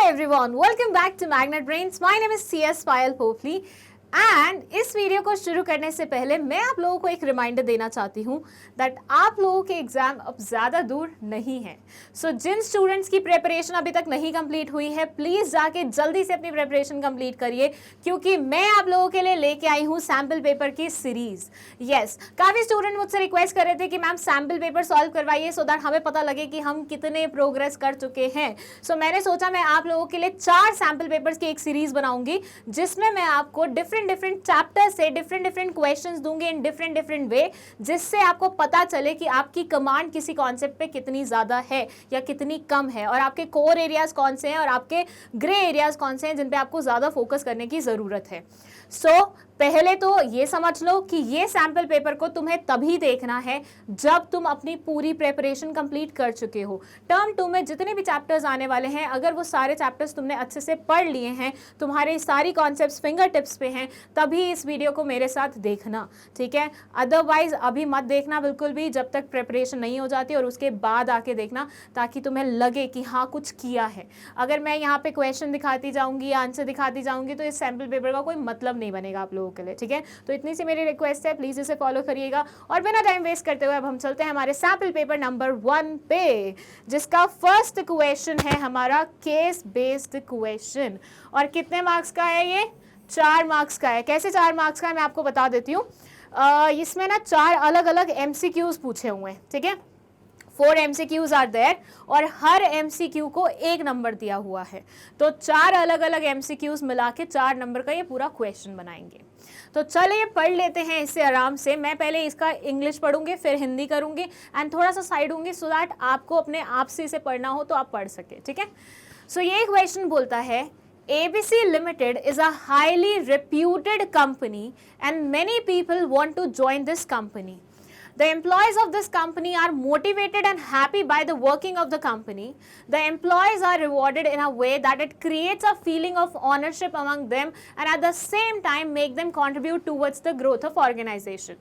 everyone, welcome back to Magnet Brains. My name is CS Payal Pofli. And इस video को शुरू करने से पहले मैं आप लोगों को एक रिमाइंडर देना चाहती हूँ दैट आप लोगों के एग्जाम अब ज़्यादा दूर नहीं है. सो जिन स्टूडेंट्स की प्रिपरेशन अभी तक नहीं कंप्लीट हुई है, प्लीज़ जाके जल्दी से अपनी प्रिपरेशन कंप्लीट करिए, क्योंकि मैं आप लोगों के लिए लेके आई हूँ सैम्पल पेपर की सीरीज़. यस, काफ़ी स्टूडेंट मुझसे रिक्वेस्ट कर रहे थे कि मैम सैम्पल पेपर सॉल्व करवाइए सो दैट हमें पता लगे कि हम कितने प्रोग्रेस कर चुके हैं. सो मैंने सोचा मैं आप लोगों के लिए 4 सैम्पल पेपर्स की एक सीरीज़ बनाऊंगी, जिसमें मैं आपको डिफरेंट चैप्टर से डिफरेंट क्वेश्चंस दूंगी इन डिफरेंट वे, जिससे आपको पता चले कि आपकी कमांड किसी कॉन्सेप्ट पे कितनी ज़्यादा है या कितनी कम है, और आपके कोर एरियाज कौन से हैं और आपके ग्रे एरियाज कौन से हैं जिन पे आपको ज़्यादा फोकस करने की ज़रूरत है. सो पहले तो ये समझ लो कि ये सैम्पल पेपर को तुम्हें तभी देखना है जब तुम अपनी पूरी प्रिपरेशन कंप्लीट कर चुके हो. टर्म 2 में जितने भी चैप्टर्स आने वाले हैं, अगर वो सारे चैप्टर्स तुमने अच्छे से पढ़ लिए हैं, तुम्हारे सारी कॉन्सेप्ट्स फिंगर टिप्स पे हैं, तभी इस वीडियो को मेरे साथ देखना, ठीक है. अदरवाइज अभी मत देखना बिल्कुल भी, जब तक प्रिपरेशन नहीं हो जाती, और उसके बाद आके देखना ताकि तुम्हें लगे कि हाँ कुछ किया है. अगर मैं यहाँ पे क्वेश्चन दिखाती जाऊँगी, आंसर दिखाती जाऊँगी, तो इस सैम्पल पेपर का कोई मतलब नहीं बनेगा आप लोगों के लिए, ठीक है. तो इतनी सी मेरी रिक्वेस्ट है, प्लीज इसे फॉलो करिएगा. और बिना टाइम वेस्ट करते हुए अब हम चलते हैं हमारे सैम्पल पेपर नंबर 1 पे, जिसका फर्स्ट क्वेश्चन है हमारा केस बेस्ड क्वेश्चन. और कितने मार्क्स का है ये? 4 मार्क्स का है. कैसे 4 मार्क्स का है मैं आपको बता देती हूँ. इसमें ना 4 अलग अलग MCQs पूछे हुए हैं, ठीक है. 4 MCQs आर देयर, और हर MCQ को 1 नंबर दिया हुआ है. तो 4 अलग अलग MCQs मिला के 4 नंबर का ये पूरा क्वेश्चन बनाएंगे. तो चलिए पढ़ लेते हैं इसे आराम से. मैं पहले इसका इंग्लिश पढ़ूंगी, फिर हिंदी करूंगी एंड थोड़ा सा साइड होंगी, सो दैट आपको अपने आप से इसे पढ़ना हो तो आप पढ़ सके, ठीक है. सो ये क्वेश्चन बोलता है, ABC Limited is a highly reputed company and many people want to join this company. The employees of this company are motivated and happy by the working of the company. The employees are rewarded in a way that it creates a feeling of ownership among them and at the same time make them contribute towards the growth of organization.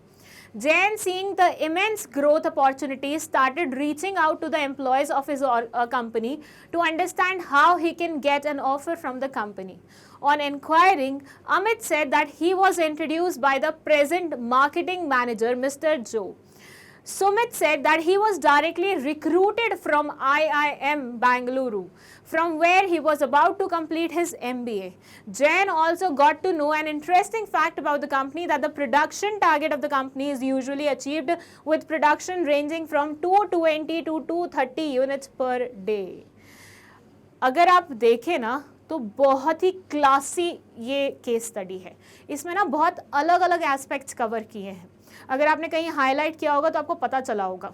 Jain, seeing the immense growth opportunities, started reaching out to the employees of his company to understand how he can get an offer from the company. On inquiring, Amit said that he was introduced by the present marketing manager, Mr. Joe. Sumit said that he was directly recruited from IIM Bangalore, from where he was about to complete his MBA. Jain also got to know an interesting fact about the company, that the production target of the company is usually achieved with production ranging from 220 to 230 units per day. अगर आप देखें ना तो बहुत ही classy ये case study है. इसमें ना बहुत अलग अलग एस्पेक्ट्स कवर किए हैं. अगर आपने कहीं हाईलाइट किया होगा तो आपको पता चला होगा.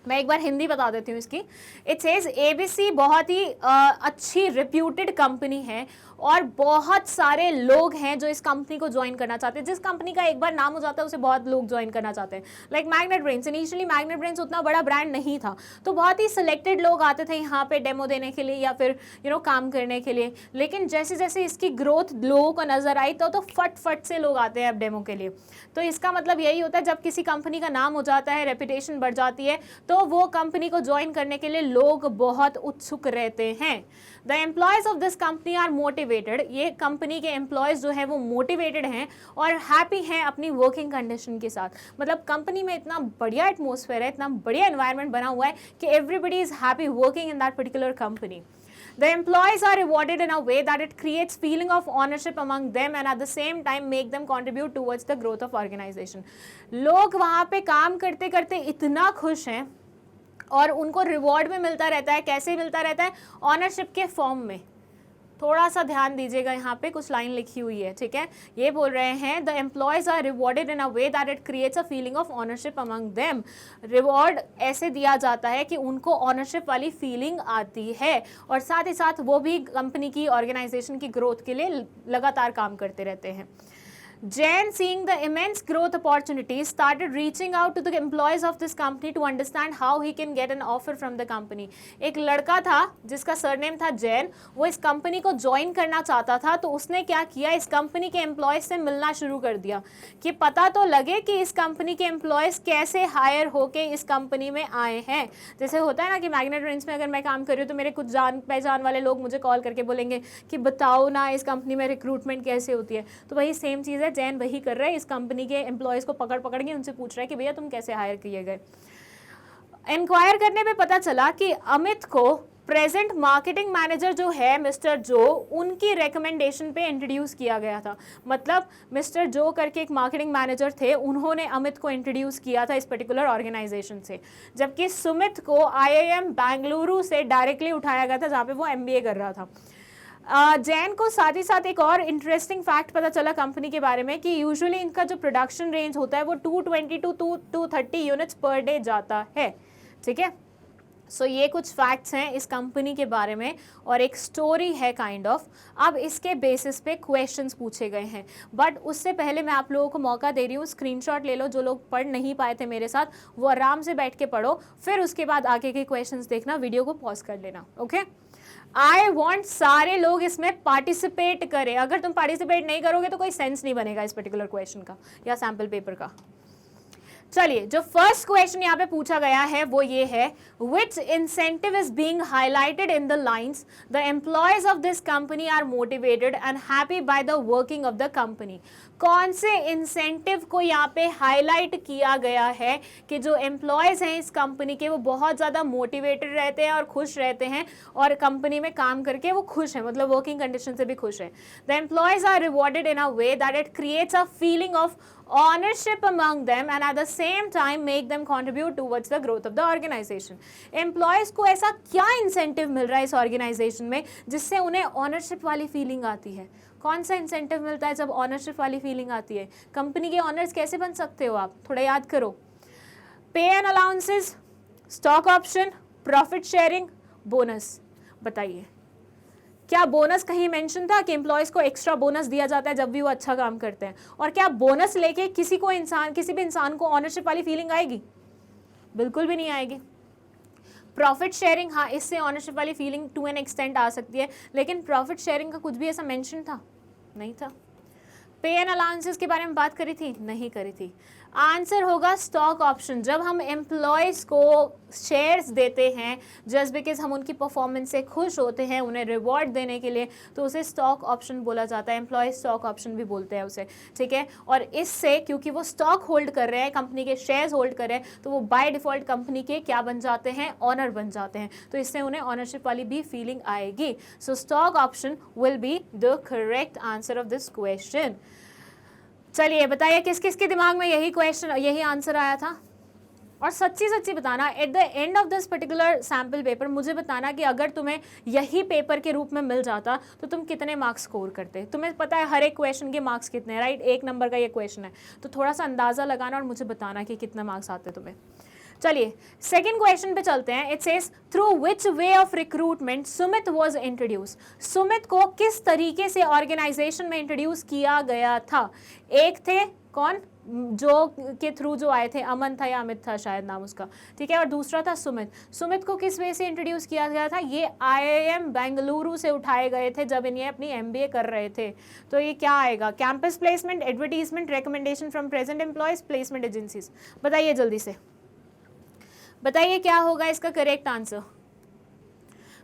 मैं एक बार हिंदी बता देती हूँ इसकी. इट सेज ABC बहुत ही अच्छी रिप्यूटेड कंपनी है, और बहुत सारे लोग हैं जो इस कंपनी को ज्वाइन करना चाहते हैं. जिस कंपनी का एक बार नाम हो जाता है उसे बहुत लोग ज्वाइन करना चाहते हैं. Like magnet brains. Initially magnet brains उतना बड़ा ब्रांड नहीं था, तो बहुत ही सिलेक्टेड लोग आते थे यहाँ पे डेमो देने के लिए या फिर काम करने के लिए. लेकिन जैसे जैसे इसकी ग्रोथ लोगों को नजर आई तो फट से लोग आते हैं अब डेमो के लिए. तो इसका मतलब यही होता है, जब किसी कंपनी का नाम हो जाता है, रेपुटेशन बढ़ जाती है, तो वो कंपनी को ज्वाइन करने के लिए लोग बहुत उत्सुक रहते हैं. The employees of this company are motivated. ये कंपनी के एम्प्लॉयज जो है वो मोटिवेटेड हैं और हैप्पी हैं अपनी वर्किंग कंडीशन के साथ. मतलब कंपनी में इतना बढ़िया एटमोसफेयर है, इतना बढ़िया एनवायरनमेंट बना हुआ है कि everybody is happy working in that particular company. The employees are rewarded in a way that it creates feeling of ownership among them and at the same time make them contribute towards the growth of organization. लोग वहाँ पे काम करते करते इतना खुश हैं और उनको रिवॉर्ड में मिलता रहता है. कैसे मिलता रहता है? ऑनरशिप के फॉर्म में. थोड़ा सा ध्यान दीजिएगा, यहाँ पे कुछ लाइन लिखी हुई है, ठीक है. ये बोल रहे हैं, the employees are rewarded in a way that it creates a feeling of ownership among them. Reward ऐसे दिया जाता है कि उनको ऑनरशिप वाली फीलिंग आती है, और साथ ही साथ वो भी कंपनी की ऑर्गेनाइजेशन की ग्रोथ के लिए लगातार काम करते रहते हैं. Jain, seeing the immense growth opportunities, started reaching out to the employees of this company to understand how he can get an offer from the company. एक लड़का था जिसका सरनेम था जैन, वो इस कंपनी को ज्वाइन करना चाहता था, तो उसने क्या किया, इस कंपनी के एम्प्लॉयज से मिलना शुरू कर दिया कि पता तो लगे कि इस कंपनी के एम्प्लॉयज कैसे हायर होके इस कंपनी में आए हैं. जैसे होता है ना कि मैग्नेट ब्रेन्स में अगर मैं काम कर रही हूँ तो मेरे कुछ जान पहचान वाले लोग मुझे कॉल करके बोलेंगे कि बताओ ना इस कंपनी में रिक्रूटमेंट कैसे होती है. तो वही सेम चीज़ है, जैन वही कर रहा है, इस कंपनी के एम्प्लॉयज़ को पकड़ पकड़ के उनसे पूछ रहा है कि भैया तुम कैसे हायर किए गए. इंक्वायर करने पे पता चला कि अमित को प्रेजेंट मार्केटिंग मैनेजर जो है मिस्टर जो, उनकी रिकमेंडेशन पे इंट्रोड्यूस किया गया था. मतलब मिस्टर जो करके एक मार्केटिंग मैनेजर थे, उन्होंने अमित को इंट्रोड्यूस किया था इस पर्टिकुलर ऑर्गेनाइजेशन से, जबकि सुमित को IIM बेंगलुरु से डायरेक्टली उठाया गया था जहाँ पे वो MBA कर रहा था. जैन को साथ ही साथ एक और इंटरेस्टिंग फैक्ट पता चला कंपनी के बारे में कि यूजुअली इनका जो प्रोडक्शन रेंज होता है वो 220 टू 230 यूनिट्स पर डे जाता है. ठीक है, सो ये कुछ फैक्ट्स हैं इस कंपनी के बारे में और एक स्टोरी है काइंड ऑफ. अब इसके बेसिस पे क्वेश्चंस पूछे गए हैं, बट उससे पहले मैं आप लोगों को मौका दे रही हूँ, स्क्रीनशॉट ले लो. जो लोग पढ़ नहीं पाए थे मेरे साथ वो आराम से बैठ के पढ़ो, फिर उसके बाद आगे के क्वेश्चंस देखना, वीडियो को पॉज कर लेना. ओके, आई वॉन्ट सारे लोग इसमें पार्टिसिपेट करें. अगर तुम पार्टिसिपेट नहीं करोगे तो कोई सेंस नहीं बनेगा इस पर्टिकुलर क्वेश्चन का या सैम्पल पेपर का. चलिए, जो फर्स्ट क्वेश्चन यहाँ पे पूछा गया है वो ये है, which incentive is being highlighted in the lines, the employees of this company are motivated and happy by the working of the company. कौन से इंसेंटिव को यहाँ पे हाईलाइट किया गया है कि जो एम्प्लॉयज हैं इस कंपनी के वो बहुत ज़्यादा मोटिवेटेड रहते हैं और खुश रहते हैं और कंपनी में काम करके वो खुश हैं, मतलब वर्किंग कंडीशन से भी खुश हैं. The employees are rewarded in a way that it creates a feeling of ownership among them and at the same time make them contribute towards the growth of the organization. Employees को ऐसा क्या incentive मिल रहा है इस organisation में जिससे उन्हें ownership वाली फीलिंग आती है? कौन सा इंसेंटिव मिलता है जब ऑनरशिप वाली फीलिंग आती है? कंपनी के ऑनर्स कैसे बन सकते हो आप, थोड़ा याद करो. पे and allowances, stock option, profit sharing, bonus. बताइए, क्या बोनस कहीं मेंशन था कि एम्प्लॉयज़ को एक्स्ट्रा बोनस दिया जाता है जब भी वो अच्छा काम करते हैं? और क्या बोनस लेके किसी भी इंसान को ऑनरशिप वाली फीलिंग आएगी? बिल्कुल भी नहीं आएगी. प्रॉफिट शेयरिंग, हाँ, इससे ऑनरशिप वाली फीलिंग टू एन एक्सटेंट आ सकती है, लेकिन प्रॉफिट शेयरिंग का कुछ भी ऐसा मेंशन था? नहीं था. पे एंड अलाउंसेस के बारे में बात करी थी? नहीं करी थी. आंसर होगा स्टॉक ऑप्शन. जब हम एम्प्लॉयज़ को शेयर्स देते हैं जस्ट बिकॉज हम उनकी परफॉर्मेंस से खुश होते हैं, उन्हें रिवॉर्ड देने के लिए, तो उसे स्टॉक ऑप्शन बोला जाता है. एम्प्लॉय स्टॉक ऑप्शन भी बोलते हैं उसे. ठीक है, और इससे क्योंकि वो स्टॉक होल्ड कर रहे हैं, कंपनी के शेयर्स होल्ड कर रहे हैं, तो वो बाय डिफॉल्ट कंपनी के क्या बन जाते हैं? ऑनर बन जाते हैं. तो इससे उन्हें ऑनरशिप वाली भी फीलिंग आएगी. सो stock option will be the correct answer of this question. चलिए बताइए किस किस के दिमाग में यही क्वेश्चन, यही आंसर आया था? और सच्ची सच्ची बताना, at the end of this particular sample paper मुझे बताना कि अगर तुम्हें यही पेपर के रूप में मिल जाता तो तुम कितने मार्क्स स्कोर करते. तुम्हें पता है हर एक क्वेश्चन के मार्क्स कितने हैं, राइट? 1 नंबर का ये क्वेश्चन है, तो थोड़ा सा अंदाज़ा लगाना और मुझे बताना कि कितने मार्क्स आते तुम्हें. चलिए सेकेंड क्वेश्चन पे चलते हैं. It says, through which way of recruitment Sumit was introduce. Sumit को किस तरीके से ऑर्गेनाइजेशन में इंट्रोड्यूस किया गया था? एक थे कौन, जो के थ्रू जो आए थे, अमन था या अमित था शायद नाम उसका. ठीक है, और दूसरा था सुमित. सुमित को किस वे से इंट्रोड्यूस किया गया था? ये IIM बेंगलुरु से उठाए गए थे जब इन्हें अपनी MBA कर रहे थे. तो ये क्या आएगा? Campus placement, advertisement, recommendation from present employees, placement agencies. बताइए जल्दी से, बताइए क्या होगा इसका करेक्ट आंसर?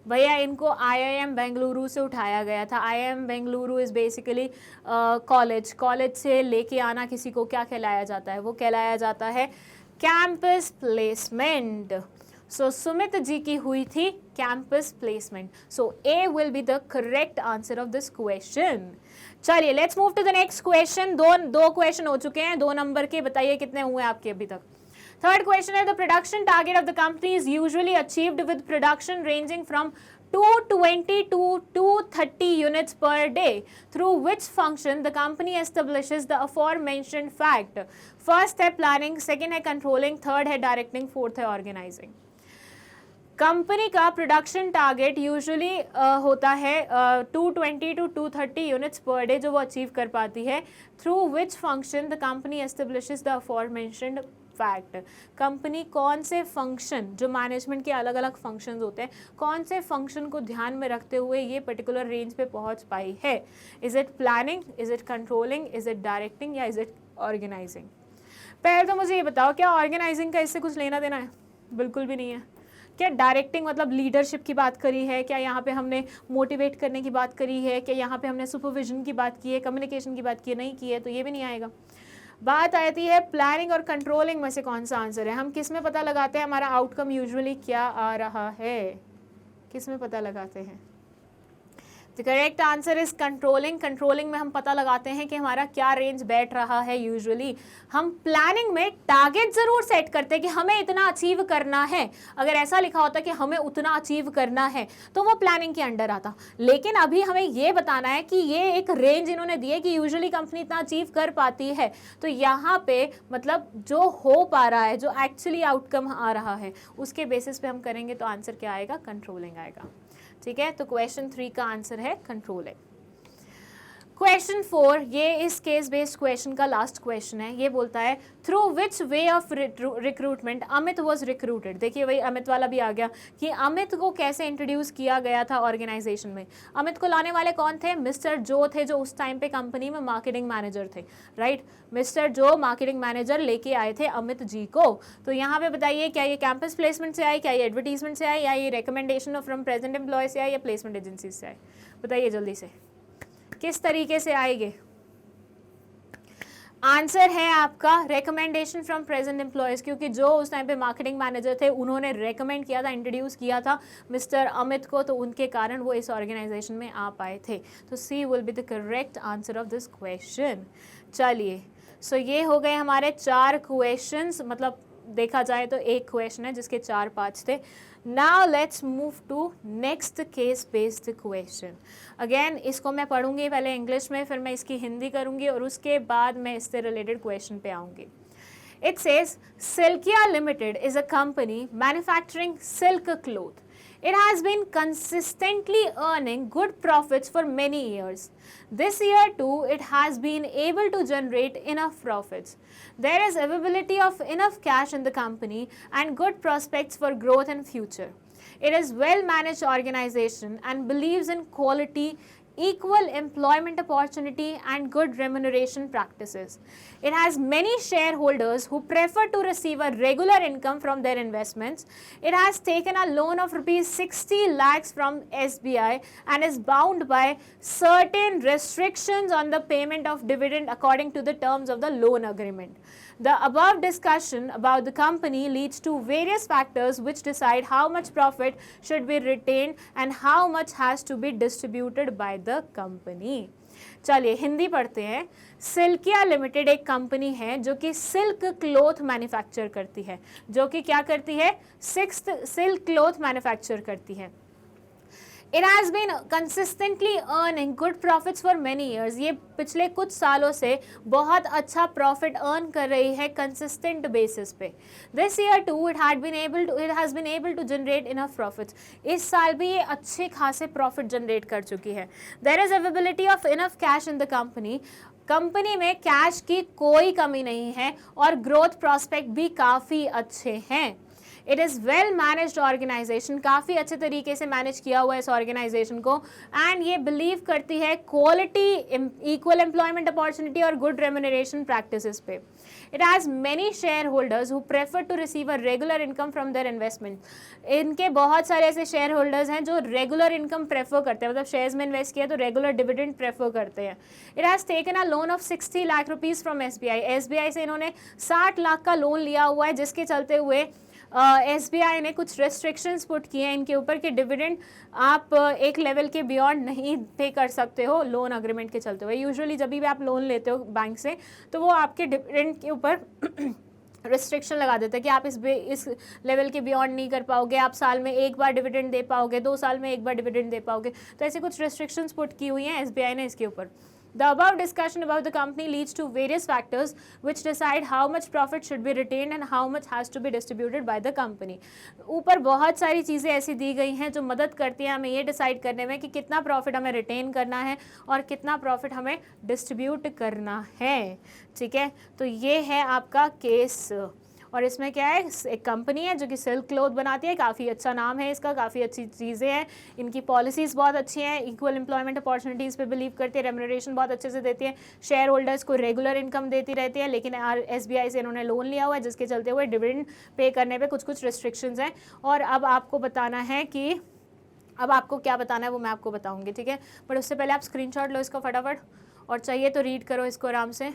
भैया इनको IIM बेंगलुरु से उठाया गया था. IIM Bengaluru is basically college से लेके आना किसी को क्या कहलाया जाता है? वो कहलाया जाता है campus placement. So Sumit ji की हुई थी campus placement. So A will be the correct answer of this question. चलिए let's move to the next question. दो क्वेश्चन हो चुके हैं 2 नंबर के. बताइए कितने हुए आपके अभी तक? Third question is, the production target of the company is usually achieved with production ranging from 220 to 230 units per day. Through which function the company establishes the aforementioned fact? First है planning, second है controlling, third है directing, fourth है organizing. Company का production target usually होता है 220 to 230 units per day जो वो achieve कर पाती है। Through which function the company establishes the aforementioned fact. Company कौन से फंक्शन, जो मैनेजमेंट के अलग अलग फंक्शंस होते हैं, कौन से फंक्शन को ध्यान में रखते हुए ये पर्टिकुलर रेंज पे पहुंच पाई है। Is it planning, is it controlling, is it directing या इज इट ऑर्गेनाइजिंग। पहले तो मुझे ये बताओ, क्या ऑर्गेनाइजिंग का इससे कुछ लेना देना है? बिल्कुल भी नहीं है। क्या डायरेक्टिंग मतलब लीडरशिप की बात करी है? क्या यहाँ पे हमने मोटिवेट करने की बात करी है? क्या यहाँ पे हमने सुपरविजन की बात की है, कम्युनिकेशन की बात की है? नहीं की है, तो ये भी नहीं आएगा। बात आती है प्लानिंग और कंट्रोलिंग में से कौन सा आंसर है। हम किस में पता लगाते हैं हमारा आउटकम यूजुअली क्या आ रहा है? किस में पता लगाते हैं? The correct answer is controlling. Controlling में हम पता लगाते हैं कि हमारा क्या रेंज बैठ रहा है। यूजुअली हम प्लानिंग में टारगेट जरूर सेट करते हैं कि हमें इतना अचीव करना है। अगर ऐसा लिखा होता कि हमें उतना अचीव करना है तो वो प्लानिंग के अंडर आता। लेकिन अभी हमें ये बताना है कि ये एक रेंज इन्होंने दी है कि यूजुअली कंपनी इतना अचीव कर पाती है। तो यहाँ पे मतलब जो हो पा रहा है, जो एक्चुअली आउटकम आ रहा है, उसके बेसिस पे हम करेंगे तो आंसर क्या आएगा? कंट्रोलिंग आएगा। ठीक है, तो क्वेश्चन 3 का आंसर है कंट्रोलिंग। क्वेश्चन 4, ये इस केस बेस्ड क्वेश्चन का लास्ट क्वेश्चन है। ये बोलता है through which way of recruitment Amit was recruited. देखिए वही अमित वाला भी आ गया कि अमित को कैसे इंट्रोड्यूस किया गया था ऑर्गेनाइजेशन में। अमित को लाने वाले कौन थे? मिस्टर जो थे, जो उस टाइम पे कंपनी में मार्केटिंग मैनेजर थे। राइट, मिस्टर जो मार्केटिंग मैनेजर लेके आए थे अमित जी को। तो यहाँ पे बताइए, क्या ये कैंपस प्लेसमेंट से आए, क्या ये एडवर्टीजमेंट से आए, या ये रिकमेंडेशन फ्रॉम प्रेजेंट एम्प्लॉय से आए, या प्लेसमेंट एजेंसी से आए? बताइए जल्दी से, किस तरीके से आएंगे? आंसर है आपका रिकमेंडेशन फ्रॉम प्रेजेंट एम्प्लॉयज, क्योंकि जो उस टाइम पे मार्केटिंग मैनेजर थे उन्होंने रेकमेंड किया था, इंट्रोड्यूस किया था मिस्टर अमित को, तो उनके कारण वो इस ऑर्गेनाइजेशन में आ पाए थे। तो C will be the correct answer of this question. चलिए, सो ये हो गए हमारे 4 क्वेश्चंस, मतलब देखा जाए तो एक क्वेश्चन है जिसके 4 पार्ट्स थे। Now let's move to next case based question. Again इसको मैं पढ़ूंगी पहले इंग्लिश में, फिर मैं इसकी हिंदी करूंगी और उसके बाद मैं इससे रिलेटेड क्वेश्चन पे आऊंगी। It says Silkia Limited is a company manufacturing silk cloth. It has been consistently earning good profits for many years. This year too, it has been able to generate enough profits. There is availability of enough cash in the company and good prospects for growth in future. It is well-managed organization and believes in quality, equal employment opportunity and good remuneration practices. It has many shareholders who prefer to receive a regular income from their investments. It has taken a loan of rupees 60 lakhs from SBI and is bound by certain restrictions on the payment of dividend according to the terms of the loan agreement. The above discussion about the company leads to various factors which decide how much profit should be retained and how much has to be distributed by the company. चलिए हिंदी पढ़ते हैं। सिल्किया limited एक company है जो कि silk cloth manufacture करती है, जो कि क्या करती है? सिल्क क्लॉथ मैन्युफैक्चर करती है। It has been consistently earning good profits for many years. ये पिछले कुछ सालों से बहुत अच्छा प्रॉफिट अर्न कर रही है कंसिस्टेंट बेसिस पे। This year too it has been able to generate enough profits. इस साल भी ये अच्छे खासे प्रॉफिट जनरेट कर चुकी है। There is availability of enough cash in the company. Company में कैश की कोई कमी नहीं है और ग्रोथ प्रोस्पेक्ट भी काफ़ी अच्छे हैं। It is well managed organisation, काफ़ी अच्छे तरीके से मैनेज किया हुआ है इस ऑर्गेनाइजेशन को। एंड ये बिलीव करती है क्वालिटी, इक्वल एम्प्लॉयमेंट अपॉर्चुनिटी और गुड रेम्यूनरेशन प्रैक्टिसेस पे। It has many shareholders who prefer to receive a regular income from their investment. इनके बहुत सारे ऐसे शेयर होल्डर्स हैं जो रेगुलर इनकम प्रेफर करते हैं, मतलब शेयर्स में इन्वेस्ट किया तो रेगुलर डिविडेंड प्रेफर करते हैं। It has taken a loan of 60 lakh rupees from SBI। SBI से इन्होंने 60 लाख का लोन लिया हुआ है, जिसके चलते हुए SBI ने कुछ रेस्ट्रिक्शंस पुट किए हैं इनके ऊपर कि डिविडेंड आप एक लेवल के बियॉन्ड नहीं पे कर सकते हो लोन अग्रीमेंट के चलते हुए। यूजुअली जब भी आप लोन लेते हो बैंक से तो वो आपके डिविडेंड के ऊपर रिस्ट्रिक्शन लगा देते हैं कि आप इस लेवल के बियॉन्ड नहीं कर पाओगे, आप साल में एक बार डिविडेंड दे पाओगे, 2 साल में एक बार डिविडेंड दे पाओगे। तो ऐसे कुछ रिस्ट्रिक्शंस पुट की हुई हैं SBI ने इसके ऊपर। The above discussion about the company leads to various factors which decide how much profit should be retained and how much has to be distributed by the company. ऊपर बहुत सारी चीज़ें ऐसी दी गई हैं जो मदद करती हैं हमें ये डिसाइड करने में कि कितना प्रॉफिट हमें रिटेन करना है और कितना प्रॉफिट हमें डिस्ट्रीब्यूट करना है. ठीक है, तो ये है आपका केस. और इसमें क्या है, एक कंपनी है जो कि सिल्क क्लोथ बनाती है, काफ़ी अच्छा नाम है इसका, काफ़ी अच्छी चीज़ें हैं, इनकी पॉलिसीज़ बहुत अच्छी हैं, इक्वल एम्प्लॉयमेंट अपॉर्चुनिटीज़ पे बिलीव करती है, रेम्यूनरेशन बहुत अच्छे से देती है, शेयर होल्डर्स को रेगुलर इनकम देती रहती है. लेकिन SBI से इन्होंने लोन लिया हुआ है जिसके चलते हुए डिविडेंड पे करने पर कुछ रिस्ट्रिक्शंस हैं. और अब आपको बताना है कि अब आपको क्या बताना है वो मैं आपको बताऊँगी. ठीक है, बट उससे पहले आप स्क्रीनशॉट लो इसका फटाफट, और चाहिए तो रीड करो इसको आराम से.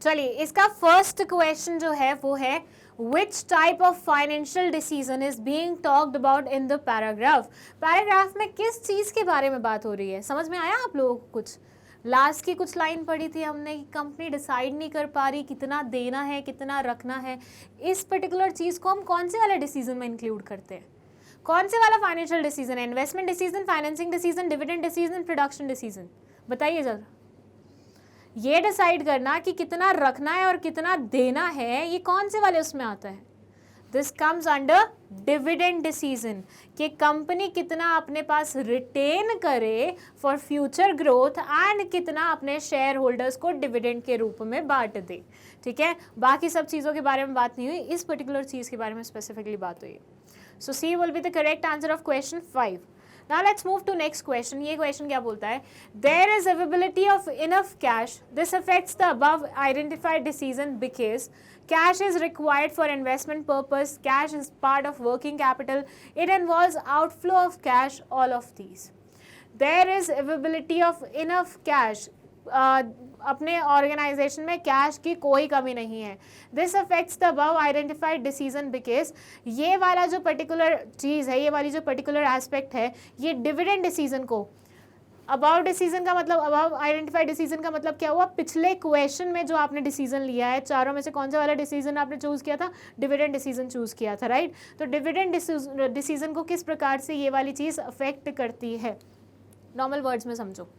चलिए, इसका फर्स्ट क्वेश्चन जो है वो है विच type of financial decision is being talked about in the paragraph. Paragraph में किस चीज़ के बारे में बात हो रही है, समझ में आया आप लोगों को? कुछ लास्ट की कुछ लाइन पढ़ी थी हमने कि कंपनी डिसाइड नहीं कर पा रही कितना देना है कितना रखना है. इस पर्टिकुलर चीज़ को हम कौन से वाले डिसीजन में इंक्लूड करते हैं? कौन से वाला फाइनेंशियल डिसीजन है? Investment decision, financing decision, dividend decision, production decision? बताइए जरा. ये डिसाइड करना कि कितना रखना है और कितना देना है, ये कौन से वाले उसमें आता है? This comes under dividend decision, कि कंपनी कितना अपने पास रिटेन करे फॉर फ्यूचर ग्रोथ एंड कितना अपने शेयर होल्डर्स को डिविडेंड के रूप में बांट दे. ठीक है, बाकी सब चीज़ों के बारे में बात नहीं हुई, इस पर्टिकुलर चीज़ के बारे में स्पेसिफिकली बात हुई. So C will be the correct answer of question 5. Now let's move to next question. ये question क्या बोलता है? There is availability of enough cash. This affects the above identified decision because cash is required for investment purpose. Cash is part of working capital. It involves outflow of cash. All of these. There is availability of enough cash. अपने organisation में cash की कोई कमी नहीं है. This affects the above identified decision because ये वाला जो पर्टिकुलर चीज़ है, ये वाली जो पर्टिकुलर एस्पेक्ट है, ये डिविडेंड डिसीजन को, अबाउट डिसीजन का मतलब, अबाउट आइडेंटिफाइड डिसीजन का मतलब क्या हुआ? पिछले क्वेश्चन में जो आपने डिसीजन लिया है, चारों में से कौन सा वाला डिसीजन आपने चूज़ किया था? डिविडेंड डिसीजन चूज़ किया था, राइट? तो डिविडेंड डिसीजन को किस प्रकार से ये वाली चीज़ अफेक्ट करती है, नॉर्मल वर्ड्स में समझो.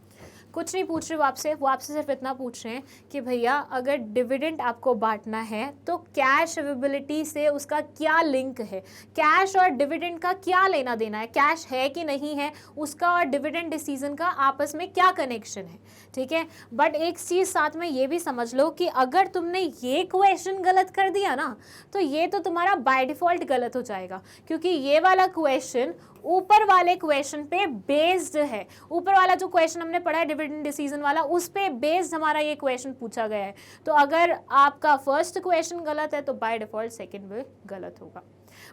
कुछ नहीं पूछ रहे वो आपसे सिर्फ इतना पूछ रहे हैं कि भैया अगर डिविडेंड आपको बांटना है तो कैश अवेलेबिलिटी से उसका क्या लिंक है, कैश और डिविडेंड का क्या लेना देना है, कैश है कि नहीं है, उसका और डिविडेंड डिसीजन का आपस में क्या कनेक्शन है. ठीक है, बट एक चीज़ साथ में ये भी समझ लो कि अगर तुमने ये क्वेश्चन गलत कर दिया ना तो ये तो तुम्हारा बाय डिफ़ॉल्ट गलत हो जाएगा, क्योंकि ये वाला क्वेश्चन ऊपर वाले क्वेश्चन पे बेस्ड है. ऊपर वाला जो क्वेश्चन हमने पढ़ा है डिविडेंड डिसीजन वाला, उस पे बेस्ड हमारा ये क्वेश्चन पूछा गया है. तो अगर आपका फर्स्ट क्वेश्चन गलत है तो बाय डिफॉल्ट सेकंड भी गलत होगा.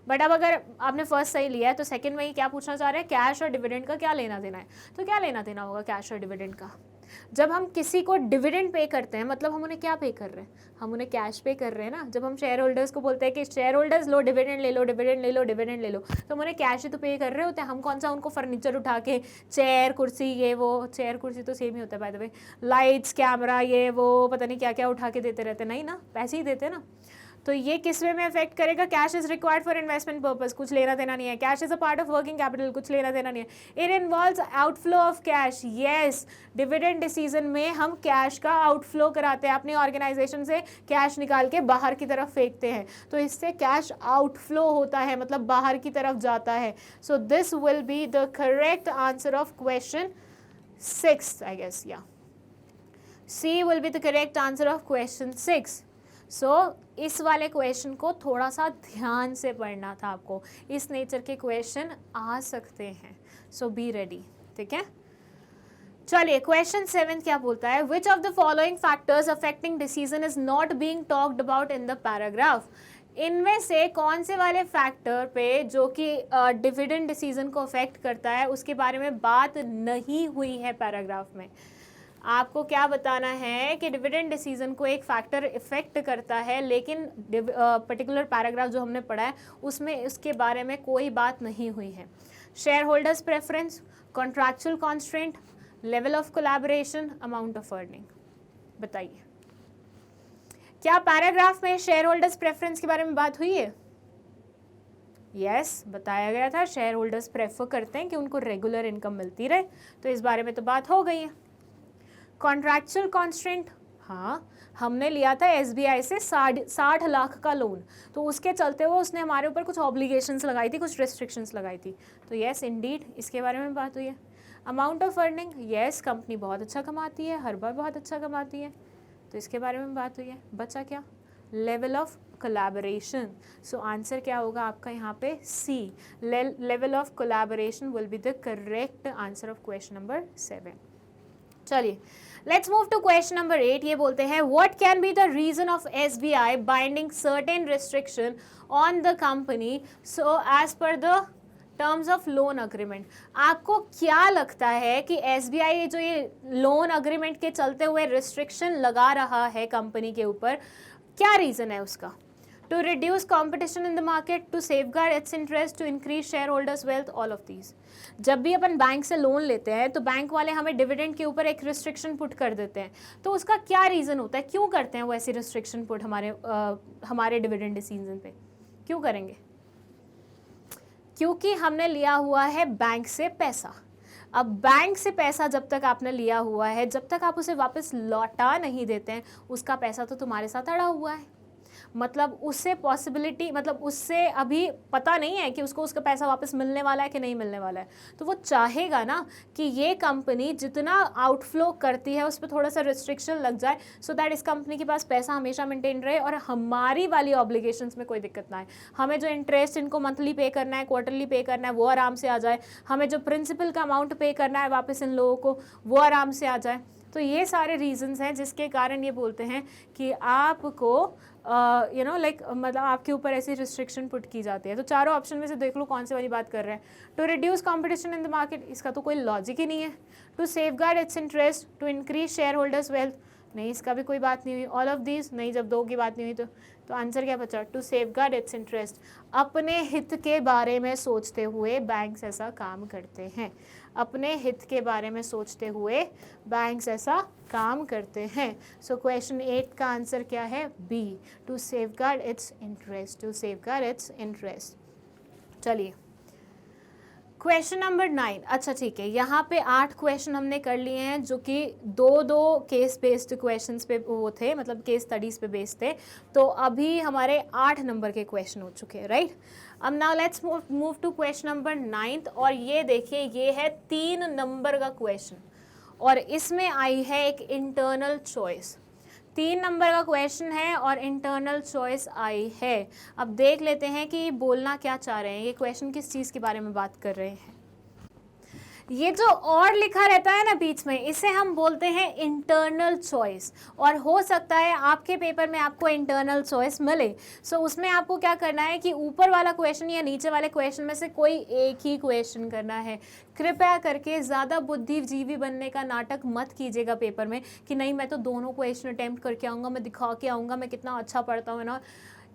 बट अब अगर आपने फर्स्ट सही लिया है तो सेकंड में ही क्या पूछना चाह रहे हैं? कैश और डिविडेंड का क्या लेना देना है. तो क्या लेना देना होगा कैश और डिविडेंड का? जब हम किसी को डिविडेंड पे करते हैं मतलब हम उन्हें क्या पे कर रहे हैं? हम उन्हें कैश पे कर रहे हैं ना. जब हम शेयर होल्डर्स को बोलते हैं कि शेयर होल्डर्स लो डिविडेंड ले लो, डिविडेंड ले लो, डिविडेंड ले लो, तो हम उन्हें कैश ही तो पे कर रहे होते हैं. हम कौन सा उनको फर्नीचर उठा के, चेयर कुर्सी ये वो, चेयर कुर्सी तो सेम ही होता है by the way, lights camera ये वो पता नहीं क्या क्या उठा के देते रहते, नहीं ना, पैसे ही देते ना. तो ये किस वे में अफेक्ट करेगा? Cash is required for investment purpose, कुछ लेना देना नहीं है. Cash is a part of working capital, कुछ लेना देना नहीं है. It involves outflow of cash. Yes, dividend decision में हम कैश का आउटफ्लो कराते हैं, अपनी ऑर्गेनाइजेशन से कैश निकाल के बाहर की तरफ फेंकते हैं, तो इससे कैश आउटफ्लो होता है, मतलब बाहर की तरफ जाता है. So this will be the correct answer of question 6 I guess. या C will be the correct answer of question 6. So इस वाले क्वेश्चन को थोड़ा सा ध्यान से पढ़ना था आपको, इस नेचर के क्वेश्चन आ सकते हैं. सो बी रेडी. ठीक है, चलिए क्वेश्चन 7 क्या बोलता है? Which of the following factors affecting decision is not being talked about in the paragraph. इनमें से कौन से वाले फैक्टर पे जो कि डिविडेंड डिसीजन को अफेक्ट करता है उसके बारे में बात नहीं हुई है पैराग्राफ में. आपको क्या बताना है कि डिविडेंड डिसीजन को एक फैक्टर इफेक्ट करता है, लेकिन पर्टिकुलर पैराग्राफ जो हमने पढ़ा है उसमें उसके बारे में कोई बात नहीं हुई है. Share holders preference, contractual constraint, level of collaboration, amount of earning. बताइए क्या पैराग्राफ में शेयर होल्डर्स प्रेफरेंस के बारे में बात हुई है? यस, बताया गया था शेयर होल्डर्स प्रेफर करते हैं कि उनको रेगुलर इनकम मिलती रहे, तो इस बारे में तो बात हो गई है। कॉन्ट्रैक्चुअल कॉन्स्ट्रेंट, हाँ, हमने लिया था एसबीआई से 60 लाख का लोन, तो उसके चलते हुए उसने हमारे ऊपर कुछ ऑब्लिगेशंस लगाई थी, कुछ रेस्ट्रिक्शंस लगाई थी, तो यस इंडीड इसके बारे में बात हुई है। Amount of earning, yes company बहुत अच्छा कमाती है, हर बार बहुत अच्छा कमाती है, तो इसके बारे में बात हुई है। बचा क्या? Level of collaboration, so answer क्या होगा आपका यहाँ पे? C, level of collaboration will be the correct answer of question number 7। चलिए let's move to question number 8। ये बोलते हैं what can be the reason of SBI binding certain restriction on the company so as per the terms of loan agreement. आपको क्या लगता है कि SBI जो ये लोन अग्रीमेंट के चलते हुए रिस्ट्रिक्शन लगा रहा है कंपनी के ऊपर, क्या रीजन है उसका? To reduce competition in the market, to safeguard its interest, to increase shareholders wealth, all of these. जब भी अपन बैंक से लोन लेते हैं तो बैंक वाले हमें डिविडेंड के ऊपर एक रिस्ट्रिक्शन पुट कर देते हैं, तो उसका क्या रीज़न होता है, क्यों करते हैं वो ऐसी रिस्ट्रिक्शन पुट हमारे डिविडेंड डिसीजन पे? क्यों करेंगे? क्योंकि हमने लिया हुआ है बैंक से पैसा। अब बैंक से पैसा जब तक आपने लिया हुआ है, जब तक आप उसे वापस लौटा नहीं देते हैं, उसका पैसा तो तुम्हारे साथ अड़ा हुआ है। मतलब उससे पॉसिबिलिटी, मतलब उससे अभी पता नहीं है कि उसको उसका पैसा वापस मिलने वाला है कि नहीं मिलने वाला है, तो वो चाहेगा ना कि ये कंपनी जितना आउटफ्लो करती है उस पर थोड़ा सा रिस्ट्रिक्शन लग जाए, सो दैट इस कंपनी के पास पैसा हमेशा मेंटेन रहे और हमारी वाली ऑब्लिगेशंस में कोई दिक्कत ना आए। हमें जो इंटरेस्ट इनको मंथली पे करना है, क्वार्टरली पे करना है, वो आराम से आ जाए। हमें जो प्रिंसिपल का अमाउंट पे करना है वापस इन लोगों को, वो आराम से आ जाए। तो ये सारे रीजंस हैं जिसके कारण ये बोलते हैं कि आपको मतलब आपके ऊपर ऐसी रिस्ट्रिक्शन पुट की जाती है। तो चारों ऑप्शन में से देख लो कौन सी वाली बात कर रहे हैं। To reduce competition in the market, इसका तो कोई लॉजिक ही नहीं है। To safeguard its interest, to increase shareholders wealth, नहीं, इसका भी कोई बात नहीं हुई। ऑल ऑफ दीज, नहीं, जब दो की बात नहीं हुई तो आंसर क्या बचा? टू सेफगार्ड इट्स इंटरेस्ट, अपने हित के बारे में सोचते हुए बैंक्स ऐसा काम करते हैं। अपने हित के बारे में सोचते हुए बैंक्स ऐसा काम करते हैं। सो क्वेश्चन 8 का आंसर क्या है? B, to safeguard its interest, to safeguard its interest. चलिए क्वेश्चन नंबर 9। अच्छा ठीक है, यहाँ पे 8 क्वेश्चन हमने कर लिए हैं जो कि दो केस बेस्ड क्वेश्चंस पे वो थे, मतलब केस स्टडीज़ पे बेस्ड थे। तो अभी हमारे 8 नंबर के क्वेश्चन हो चुके हैं, राइट। अब now let's move to question number 9। और ये देखिए, ये है 3 नंबर का क्वेश्चन और इसमें आई है एक इंटरनल चॉइस। 3 नंबर का क्वेश्चन है और इंटरनल चॉइस आई है। अब देख लेते हैं कि बोलना क्या चाह रहे हैं, ये क्वेश्चन किस चीज़ के बारे में बात कर रहे हैं। ये जो और लिखा रहता है ना बीच में, इसे हम बोलते हैं इंटरनल चॉइस। और हो सकता है आपके पेपर में आपको इंटरनल चॉइस मिले। सो उसमें आपको क्या करना है कि ऊपर वाला क्वेश्चन या नीचे वाले क्वेश्चन में से कोई एक ही क्वेश्चन करना है। कृपया करके ज़्यादा बुद्धिजीवी बनने का नाटक मत कीजिएगा पेपर में कि नहीं मैं तो दोनों क्वेश्चन अटेम्प्ट करके आऊँगा, मैं दिखा के आऊँगा मैं कितना अच्छा पढ़ता हूँ ना।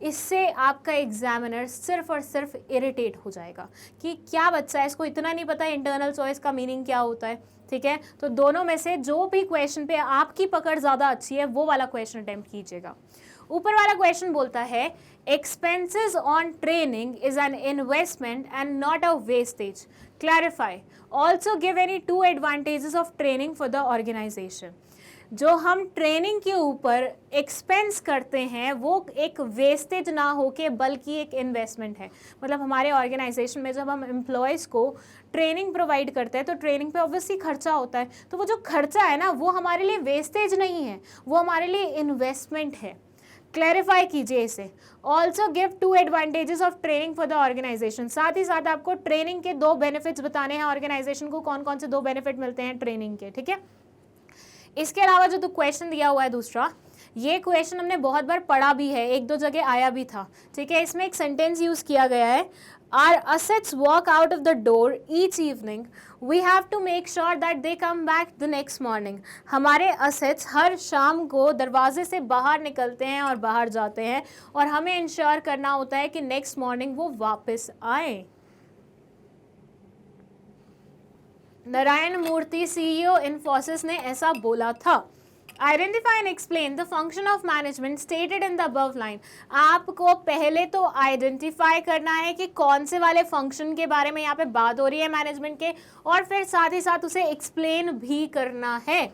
इससे आपका एग्जामिनर सिर्फ और सिर्फ इरिटेट हो जाएगा कि क्या बच्चा है, इसको इतना नहीं पता इंटरनल चॉइस का मीनिंग क्या होता है। ठीक है, तो दोनों में से जो भी क्वेश्चन पे आपकी पकड़ ज़्यादा अच्छी है वो वाला क्वेश्चन अटेम्प्ट कीजिएगा। ऊपर वाला क्वेश्चन बोलता है expenses on training is an investment and not a wastage, clarify, also give any 2 advantages of training for the organisation. जो हम ट्रेनिंग के ऊपर एक्सपेंस करते हैं वो एक वेस्टेज ना होके बल्कि एक इन्वेस्टमेंट है। मतलब हमारे ऑर्गेनाइजेशन में जब हम एम्प्लॉयज़ को ट्रेनिंग प्रोवाइड करते हैं तो ट्रेनिंग पे ऑब्वियसली खर्चा होता है, तो वो जो खर्चा है ना वो हमारे लिए वेस्टेज नहीं है, वो हमारे लिए इन्वेस्टमेंट है। क्लैरिफाई कीजिए इसे। Also give 2 advantages of training for the organisation, साथ ही साथ आपको ट्रेनिंग के 2 बेनिफिट्स बताने हैं ऑर्गेनाइजेशन को, कौन कौन से 2 बेनिफिट मिलते हैं ट्रेनिंग के। ठीक है, इसके अलावा जो क्वेश्चन दिया हुआ है दूसरा, ये क्वेश्चन हमने बहुत बार पढ़ा भी है, 1-2 जगह आया भी था। ठीक है, इसमें एक सेंटेंस यूज किया गया है, are assets walk out of the door each evening, we have to make sure that they come back the next morning. हमारे असेट्स हर शाम को दरवाजे से बाहर निकलते हैं और बाहर जाते हैं और हमें इंश्योर करना होता है कि नेक्स्ट मॉर्निंग वो वापस आए। नारायण मूर्ति CEO इन्फोसिस ने ऐसा बोला था। Identify and explain the function of management stated in the above line. आपको पहले तो आइडेंटिफाई करना है कि कौन से वाले फंक्शन के बारे में यहाँ पे बात हो रही है मैनेजमेंट के, और फिर साथ ही साथ उसे एक्सप्लेन भी करना है।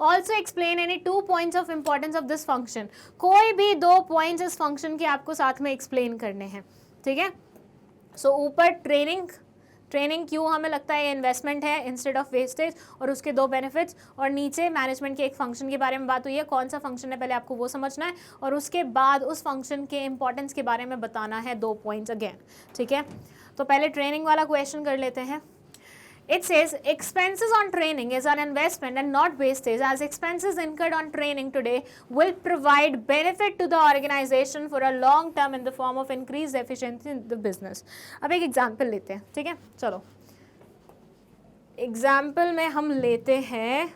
Also explain any 2 points of importance of this function. कोई भी 2 पॉइंट्स इस फंक्शन के आपको साथ में एक्सप्लेन करने हैं, ठीक है। सो ऊपर ट्रेनिंग क्यों हमें लगता है इन्वेस्टमेंट है इंस्टेड ऑफ वेस्टेज, और उसके 2 बेनिफिट्स, और नीचे मैनेजमेंट के एक फंक्शन के बारे में बात हुई है। कौन सा फंक्शन है पहले आपको वो समझना है, और उसके बाद उस फंक्शन के इंपॉर्टेंस के बारे में बताना है 2 पॉइंट्स अगेन, ठीक है। तो पहले ट्रेनिंग वाला क्वेश्चन कर लेते हैं। It says expenses on training is an investment and not wastage, as expenses incurred on training today will provide benefit to the organization for a long term in the form of increased efficiency in the business. अब एक example लेते हैं, ठीक है। चलो example में हम लेते हैं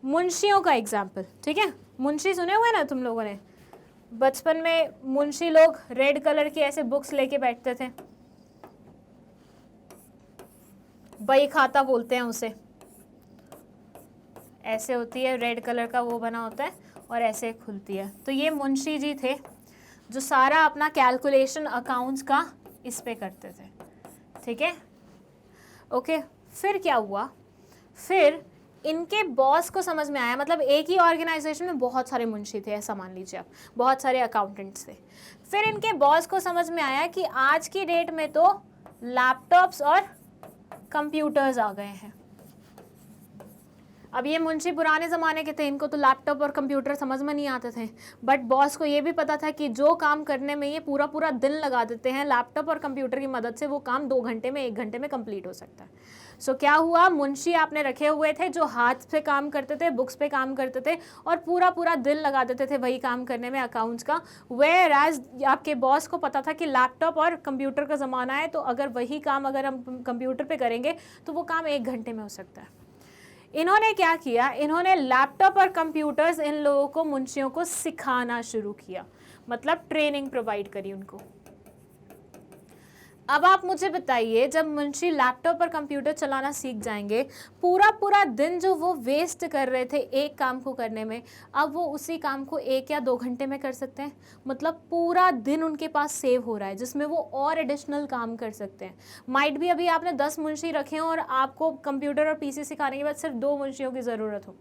मुंशियों का एग्जाम्पल, ठीक है। मुंशी सुने हुए ना तुम लोगों ने, बचपन में मुंशी लोग रेड कलर की ऐसे बुक्स लेके बैठते थे, बही खाता बोलते हैं उसे। ऐसे होती है, रेड कलर का वो बना होता है और ऐसे खुलती है। तो ये मुंशी जी थे जो सारा अपना कैलकुलेशन अकाउंट्स का इस पे करते थे, ठीक है। ओके, फिर क्या हुआ, फिर इनके बॉस को समझ में आया, मतलब एक ही ऑर्गेनाइजेशन में बहुत सारे मुंशी थे, ऐसा मान लीजिए आप, बहुत सारे अकाउंटेंट्स थे। फिर इनके बॉस को समझ में आया कि आज की डेट में तो लैपटॉप्स और कंप्यूटर्स आ गए हैं। अब ये मुंशी पुराने ज़माने के थे, इनको तो लैपटॉप और कंप्यूटर समझ में नहीं आते थे, बट बॉस को ये भी पता था कि जो काम करने में ये पूरा पूरा दिन लगा देते हैं, लैपटॉप और कंप्यूटर की मदद से वो काम 2 घंटे में 1 घंटे में कंप्लीट हो सकता है। सो क्या हुआ, मुंशी आपने रखे हुए थे जो हाथ पे काम करते थे, बुक्स पे काम करते थे और पूरा पूरा दिन लगा देते थे वही काम करने में अकाउंट्स का। वेयर एज आपके बॉस को पता था कि लैपटॉप और कंप्यूटर का ज़माना है, तो अगर वही काम अगर हम कंप्यूटर पे करेंगे तो वो काम 1 घंटे में हो सकता है। इन्होंने क्या किया, इन्होंने लैपटॉप और कंप्यूटर्स इन लोगों को, मुंशियों को सिखाना शुरू किया, मतलब ट्रेनिंग प्रोवाइड करी उनको। अब आप मुझे बताइए, जब मुंशी लैपटॉप और कंप्यूटर चलाना सीख जाएंगे, पूरा पूरा दिन जो वो वेस्ट कर रहे थे एक काम को करने में, अब वो उसी काम को 1 या 2 घंटे में कर सकते हैं। मतलब पूरा दिन उनके पास सेव हो रहा है, जिसमें वो और एडिशनल काम कर सकते हैं। माइट भी अभी आपने 10 मुंशी रखे हों और आपको कंप्यूटर और पीसी सिखाने के बाद सिर्फ 2 मुंशियों की ज़रूरत हो,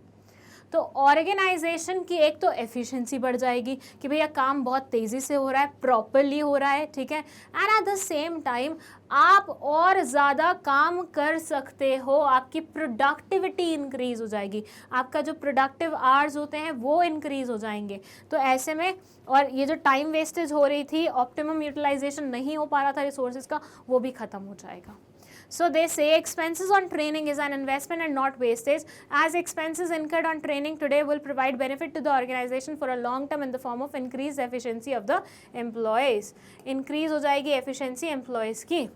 तो ऑर्गेनाइजेशन की एक तो एफिशिएंसी बढ़ जाएगी कि भैया काम बहुत तेज़ी से हो रहा है, प्रॉपरली हो रहा है, ठीक है। And at the same time आप और ज़्यादा काम कर सकते हो, आपकी प्रोडक्टिविटी इंक्रीज़ हो जाएगी, आपका जो प्रोडक्टिव आवर्स होते हैं वो इंक्रीज़ हो जाएंगे। तो ऐसे में, और ये जो टाइम वेस्टेज हो रही थी, ऑप्टिमम यूटिलाइजेशन नहीं हो पा रहा था रिसोर्सेज का, वो भी ख़त्म हो जाएगा। So they say expenses on training is an investment and not wastage, as expenses incurred on training today will provide benefit to the organization for a long term in the form of increased efficiency of the employees. Increase हो जाएगी efficiency employees की।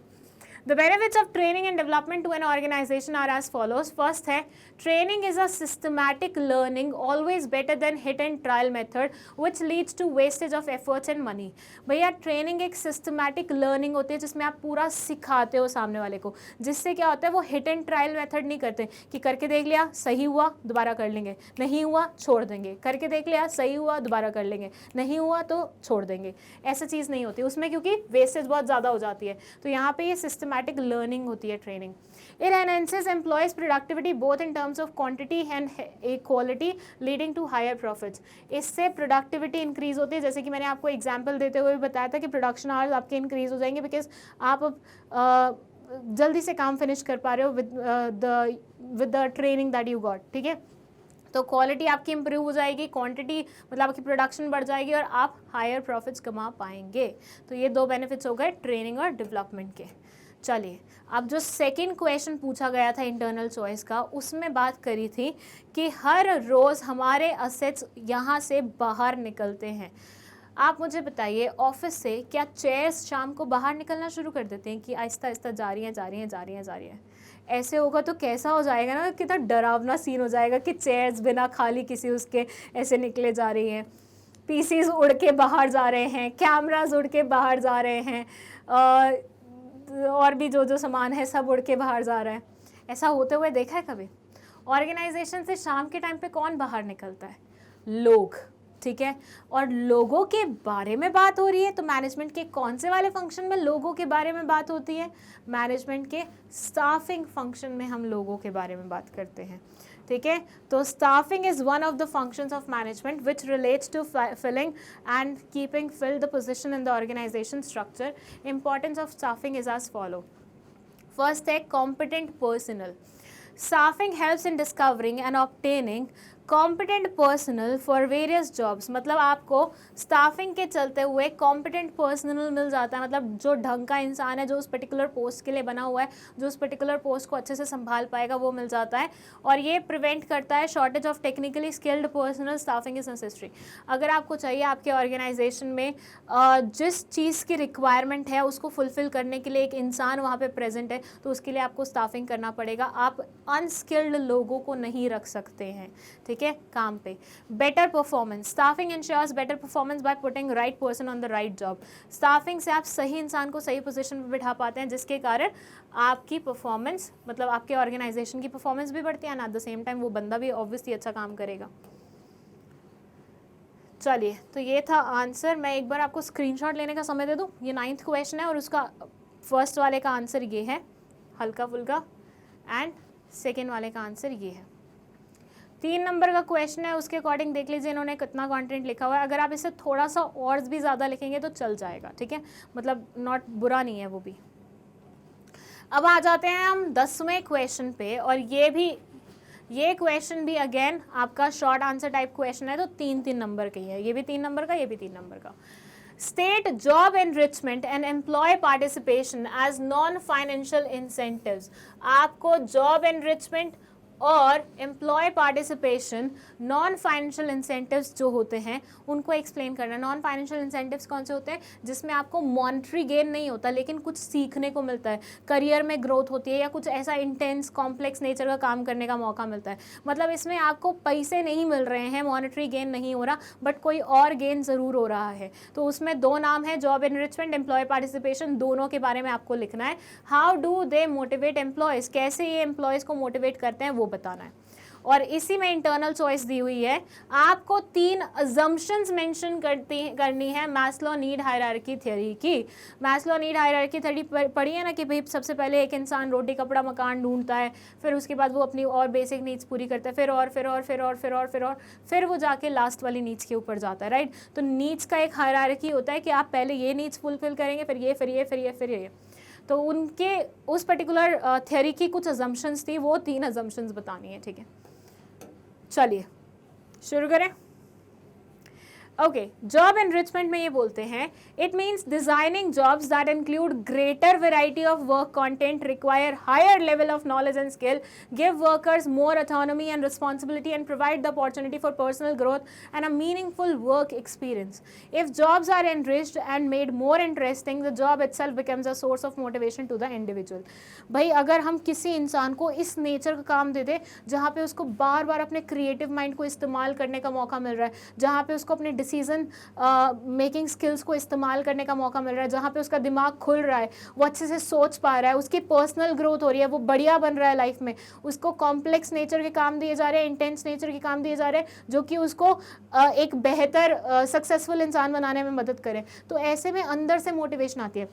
The benefits of training and development to an organization are as follows. First है, training is a systematic learning, always better than hit and trial method, which leads to wastage of efforts and money. भैया training एक systematic learning होती है जिसमें आप पूरा सिखाते हो सामने वाले को, जिससे क्या होता है, वो हिट एंड ट्रायल मेथड नहीं करते कि करके देख लिया सही हुआ दोबारा कर लेंगे, नहीं हुआ छोड़ देंगे, करके देख लिया सही हुआ दोबारा कर लेंगे, नहीं हुआ तो छोड़ देंगे। ऐसा चीज़ नहीं होती उसमें, क्योंकि वेस्टेज बहुत ज़्यादा हो जाती है। तो यहाँ पे ये सिस्टमैटिक लर्निंग होती है training. It enhances employees' productivity both in terms of quantity and quality, leading to higher profits. इससे प्रोडक्टिविटी इंक्रीज होती है, जैसे कि मैंने आपको एग्जांपल देते हुए बताया था कि प्रोडक्शन आवर्स आपके इंक्रीज हो जाएंगे, बिकॉज आप जल्दी से काम फिनिश कर पा रहे हो with the training that you got, ठीक है। तो क्वालिटी आपकी इंप्रूव हो जाएगी, क्वांटिटी मतलब आपकी प्रोडक्शन बढ़ जाएगी और आप हायर प्रॉफिट्स कमा पाएंगे। तो ये 2 बेनिफिट्स हो गए ट्रेनिंग और डेवलपमेंट के। चलिए, अब जो सेकंड क्वेश्चन पूछा गया था इंटरनल चॉइस का, उसमें बात करी थी कि हर रोज़ हमारे असेट्स यहाँ से बाहर निकलते हैं। आप मुझे बताइए, ऑफिस से क्या चेयर्स शाम को बाहर निकलना शुरू कर देते हैं कि आहिस्ता आहिस्ता जा रही हैं? ऐसे होगा तो कैसा हो जाएगा ना, कितना डरावना सीन हो जाएगा कि चेयर्स बिना खाली किसी उसके ऐसे निकले जा रही हैं, पीसीज उड़ के बाहर जा रहे हैं, कैमराज उड़ के बाहर जा रहे हैं, और भी जो सामान है सब उड़ के बाहर जा रहा है। ऐसा होते हुए देखा है कभी? ऑर्गेनाइजेशन से शाम के टाइम पे कौन बाहर निकलता है? लोग, ठीक है। और लोगों के बारे में बात हो रही है तो मैनेजमेंट के कौन से वाले फंक्शन में लोगों के बारे में बात होती है? मैनेजमेंट के स्टाफिंग फंक्शन में हम लोगों के बारे में बात करते हैं, ठीक है। तो staffing is one of the functions of management which relates to filling and keeping fill the position in the organisation structure. Importance of staffing is as follow. First है competent personnel. Staffing helps in discovering and obtaining competent personnel for various jobs. मतलब आपको staffing के चलते हुए competent personal मिल जाता है, मतलब जो ढंग का इंसान है, जो उस पर्टिकुलर पोस्ट के लिए बना हुआ है, जो उस पर्टिकुलर पोस्ट को अच्छे से संभाल पाएगा, वो मिल जाता है। और ये प्रिवेंट करता है shortage of technically skilled personal. Staffing is necessary. अगर आपको चाहिए आपके ऑर्गेनाइजेशन में जिस चीज़ की रिक्वायरमेंट है उसको फुलफिल करने के लिए एक इंसान वहाँ पे प्रेजेंट है, तो उसके लिए आपको स्टाफिंग करना पड़ेगा। आप अनस्किल्ड लोगों को नहीं रख सकते हैं, ठीक है, काम पे। Better performance. Staffing ensures better performance by putting right person on the right job. Staffing से आप सही इंसान को सही पोजीशन पे बिठा पाते हैं, जिसके कारण आपकी परफॉर्मेंस, मतलब आपके ऑर्गेनाइजेशन की परफॉर्मेंस भी बढ़ती है, and at the same time वो बंदा भी ऑब्वियसली अच्छा काम करेगा। चलिए, तो ये था आंसर। मैं एक बार आपको स्क्रीनशॉट लेने का समय दे दूं। ये 9th क्वेश्चन है और उसका फर्स्ट वाले का आंसर ये है, हल्का फुल्का, एंड सेकेंड वाले का आंसर ये है। 3 नंबर का क्वेश्चन है, उसके अकॉर्डिंग देख लीजिए इन्होंने कितना कंटेंट लिखा हुआ है। अगर आप इसे थोड़ा सा और भी ज़्यादा लिखेंगे तो चल जाएगा, ठीक है, मतलब नॉट बुरा नहीं है वो भी। अब आ जाते हैं हम 10वें क्वेश्चन पे, और ये क्वेश्चन भी अगेन आपका शॉर्ट आंसर टाइप क्वेश्चन है, तो 3-3 नंबर के ही है। ये भी 3 नंबर का, ये भी 3 नंबर का। State job enrichment and employee participation as non-financial incentives। आपको job enrichment और employee participation, non financial incentives जो होते हैं उनको एक्सप्लेन करना है। नॉन फाइनेंशियल इंसेंटिव्स कौन से होते हैं? जिसमें आपको मॉनेटरी गेन नहीं होता लेकिन कुछ सीखने को मिलता है, करियर में ग्रोथ होती है, या कुछ ऐसा इंटेंस कॉम्प्लेक्स नेचर का काम करने का मौका मिलता है। मतलब इसमें आपको पैसे नहीं मिल रहे हैं, मॉनेटरी गेन नहीं हो रहा, बट कोई और गेन ज़रूर हो रहा है। तो उसमें 2 नाम है, जॉब एनरिचमेंट, एम्प्लॉय पार्टिसिपेशन, दोनों के बारे में आपको लिखना है। How do they motivate employees, कैसे ये एम्प्लॉयज़ को मोटिवेट करते हैं वो बताना है। और इसी में इंटरनल चॉइस दी हुई है। आपको 3 अजम्पशंस मेंशन करनी है मैस्लो नीड हायरार्की थ्योरी की। मैस्लो नीड हायरार्की थ्योरी पढ़ी है ना, कि भाई सबसे पहले एक इंसान रोटी कपड़ा मकान ढूंढता है, फिर उसके बाद वो अपनी और बेसिक नीड्स पूरी करता है, फिर वो जाके लास्ट वाली नीड्स के ऊपर जाता है, राइट। तो नीड्स का एक हायरार्की होता है कि आप पहले ये नीड्स फुलफिल करेंगे, फिर ये। तो उनके उस पर्टिकुलर थ्योरी की कुछ अजम्पशंस थी, वो 3 अजम्पशंस बतानी है, ठीक है। चलिए शुरू करें। ओके, जॉब एनरिचमेंट में ये बोलते हैं, it means designing jobs that include greater variety of work content, require higher level of knowledge and skill, give workers more autonomy and responsibility, and provide the opportunity for personal growth and a meaningful work experience. If jobs are enriched and made more interesting, the job itself becomes a source of motivation to the individual. भाई अगर हम किसी इंसान को इस nature का काम दे दें जहाँ पे उसको बार बार अपने क्रिएटिव माइंड को इस्तेमाल करने का मौका मिल रहा है, जहाँ पे उसको अपने डिसीजन मेकिंग स्किल्स को इस्तेमाल करने का मौका मिल रहा है, जहाँ पे उसका दिमाग खुल रहा है, वो अच्छे से सोच पा रहा है, उसकी पर्सनल ग्रोथ हो रही है, वो बढ़िया बन रहा है लाइफ में, उसको कॉम्प्लेक्स नेचर के काम दिए जा रहे हैं, इंटेंस नेचर के काम दिए जा रहे हैं, जो कि उसको एक बेहतर सक्सेसफुल इंसान बनाने में मदद करें, तो ऐसे में अंदर से मोटिवेशन आती है।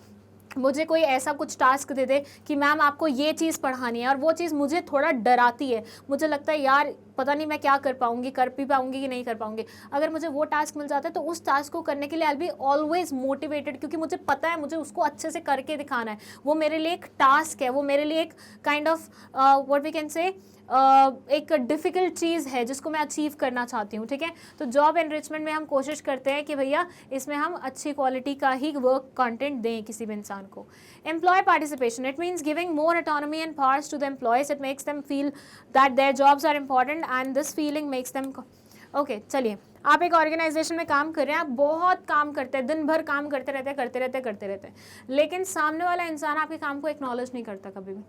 मुझे कोई ऐसा कुछ टास्क दे दे कि मैम आपको ये चीज़ पढ़ानी है, और वो चीज़ मुझे थोड़ा डराती है, मुझे लगता है यार पता नहीं मैं क्या कर पाऊंगी, कर भी पाऊंगी कि नहीं कर पाऊंगी। अगर मुझे वो टास्क मिल जाता है तो उस टास्क को करने के लिए आई विल बी ऑलवेज मोटिवेटेड, क्योंकि मुझे पता है मुझे उसको अच्छे से करके दिखाना है। वो मेरे लिए एक टास्क है, वो मेरे लिए एक kind of what we can say एक डिफ़िकल्ट चीज़ है जिसको मैं अचीव करना चाहती हूँ, ठीक है। तो जॉब एनरिचमेंट में हम कोशिश करते हैं कि भैया इसमें हम अच्छी क्वालिटी का ही वर्क कंटेंट दें किसी भी इंसान को। Employee participation, it means giving more autonomy and powers to the employees, it makes them feel that their jobs are important and this feeling makes them okay. चलिए, आप एक ऑर्गेनाइजेशन में काम कर रहे हैं, आप बहुत काम करते हैं, दिन भर काम करते रहते हैं, लेकिन सामने वाला इंसान आपके काम को एक्नॉलेज नहीं करता कभी भी।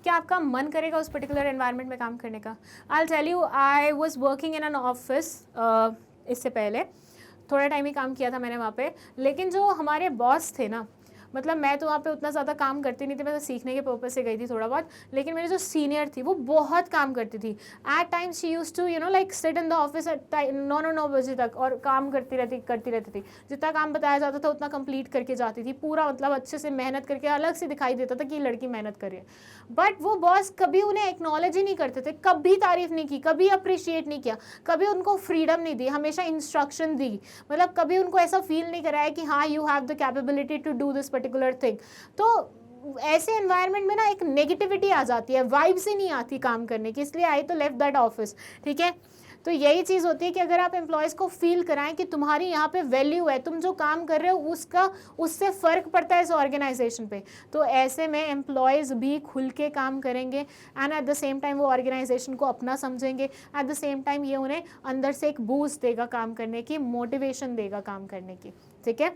क्या आपका मन करेगा उस पर्टिकुलर एनवायरनमेंट में काम करने का? I tell you, I was working in an office, इससे पहले थोड़ा टाइम ही काम किया था मैंने वहाँ पे, लेकिन जो हमारे बॉस थे ना, मतलब मैं तो वहाँ पे उतना ज़्यादा काम करती नहीं थी, मैं तो सीखने के पर्पज से गई थी थोड़ा बहुत, लेकिन मेरी जो सीनियर थी वो बहुत काम करती थी। At times she used to like sit in the office at 9 बजे तक और काम करती रहती थी। जितना काम बताया जाता था उतना कंप्लीट करके जाती थी पूरा, मतलब अच्छे से मेहनत करके, अलग से दिखाई देता था कि लड़की मेहनत कर रही है। बट वो बॉस कभी उन्हें एक्नॉलेज ही नहीं करते थे, कभी तारीफ नहीं की, कभी अप्रिशिएट नहीं किया, कभी उनको फ्रीडम नहीं दी, हमेशा इंस्ट्रक्शन दी, मतलब कभी उनको ऐसा फील नहीं कराया कि हाँ you have the capability to do this particular thing. तो ऐसे एनवायरनमेंट में ना एक नेगेटिविटी आ जाती है, वाइब्स ही नहीं आती काम करने की, इसलिए आई तो लेफ्ट दैट ऑफिस। ठीक है, तो यही चीज़ होती है कि अगर आप एम्प्लॉयज़ को फील कराएं कि तुम्हारी यहाँ पे वैल्यू है, तुम जो काम कर रहे हो उससे फ़र्क पड़ता है इस ऑर्गेनाइजेशन पे, तो ऐसे में एम्प्लॉयज़ भी खुल के काम करेंगे and at the same time वो ऑर्गेनाइजेशन को अपना समझेंगे। एट द सेम टाइम ये उन्हें अंदर से एक बूस्ट देगा काम करने की, मोटिवेशन देगा काम करने की। ठीक है,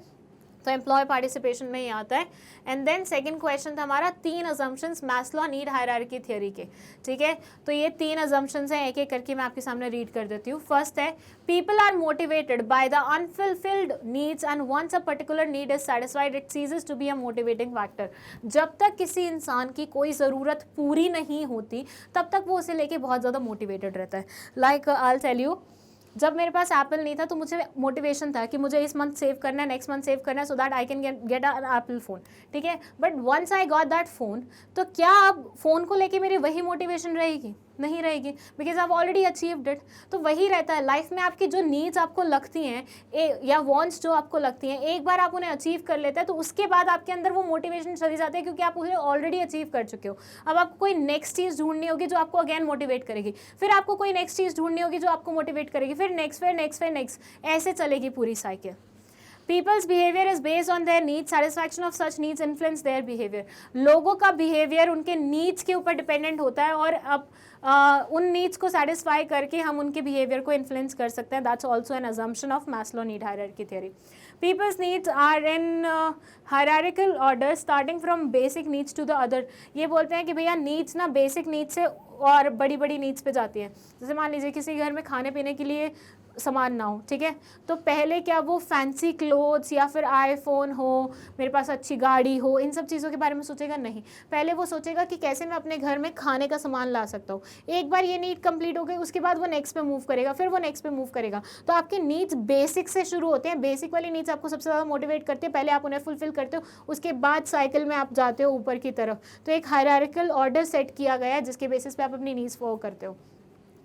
तो एम्प्लॉय पार्टिसिपेशन में ही आता है। एंड देन सेकंड क्वेश्चन था हमारा 3 assumptions Maslow need hierarchy theory के। ठीक है, तो ये 3 अजम्पशंस हैं, एक एक करके मैं आपके सामने रीड कर देती हूँ। फर्स्ट है, people are motivated by the unfulfilled needs and once a particular need is satisfied it ceases to be a motivating factor. जब तक किसी इंसान की कोई ज़रूरत पूरी नहीं होती तब तक वो उसे लेके बहुत ज़्यादा मोटिवेटेड रहता है। Like I will tell you, जब मेरे पास एप्पल नहीं था तो मुझे मोटिवेशन था कि मुझे इस मंथ सेव करना है, नेक्स्ट मंथ सेव करना है, so that I can get an Apple phone. ठीक है, but once I got that phone, तो क्या अब फ़ोन को लेके मेरी वही मोटिवेशन रहेगी? नहीं रहेगी, बिकॉज आप ऑलरेडी अचीव्ड इट। तो वही रहता है लाइफ में, आपकी जो नीड्स आपको लगती हैं या वॉन्ट्स जो आपको लगती हैं, एक बार आप उन्हें अचीव कर लेते हैं तो उसके बाद आपके अंदर वो मोटिवेशन चली जाती है, क्योंकि आप उन्हें ऑलरेडी अचीव कर चुके हो। अब आपको कोई नेक्स्ट चीज़ ढूंढनी होगी जो आपको अगेन मोटिवेट करेगी, फिर आपको कोई नेक्स्ट चीज़ ढूंढनी होगी जो आपको मोटिवेट करेगी, फिर नेक्स्ट, ऐसे चलेगी पूरी cycle. People's behavior is based on their needs. Satisfaction of such needs influence their behavior. लोगों का बिहेवियर उनके नीड्स के ऊपर डिपेंडेंट होता है और अब उन नीड्स को सेटिस्फाई करके हम उनके बिहेवियर को इन्फ्लुएंस कर सकते हैं। That's also an assumption of Maslow need hierarchy theory. People's needs are in hierarchical order starting from basic needs to the other. ये बोलते हैं कि भैया नीड्स ना बेसिक नीड्स से और बड़ी बड़ी नीड्स पे जाती है। जैसे मान लीजिए किसी घर में खाने पीने के लिए सामान ना हो, ठीक है, तो पहले क्या वो फैंसी क्लोथ्स या फिर आईफोन हो, मेरे पास अच्छी गाड़ी हो, इन सब चीज़ों के बारे में सोचेगा नहीं। पहले वो सोचेगा कि कैसे मैं अपने घर में खाने का सामान ला सकता हूँ। एक बार ये नीड कंप्लीट हो गई, उसके बाद वो नेक्स्ट पे मूव करेगा, फिर वो नेक्स्ट पे मूव करेगा। तो आपके नीड्स बेसिक से शुरू होते हैं। बेसिक वाली नीड्स आपको सबसे ज़्यादा मोटिवेट करते हैं, पहले आप उन्हें फुलफिल करते हो, उसके बाद साइकिल में आप जाते हो ऊपर की तरफ। तो एक हायरार्किकल ऑर्डर सेट किया गया है जिसके बेसिस पे आप अपनी नीड्स फॉलो करते हो।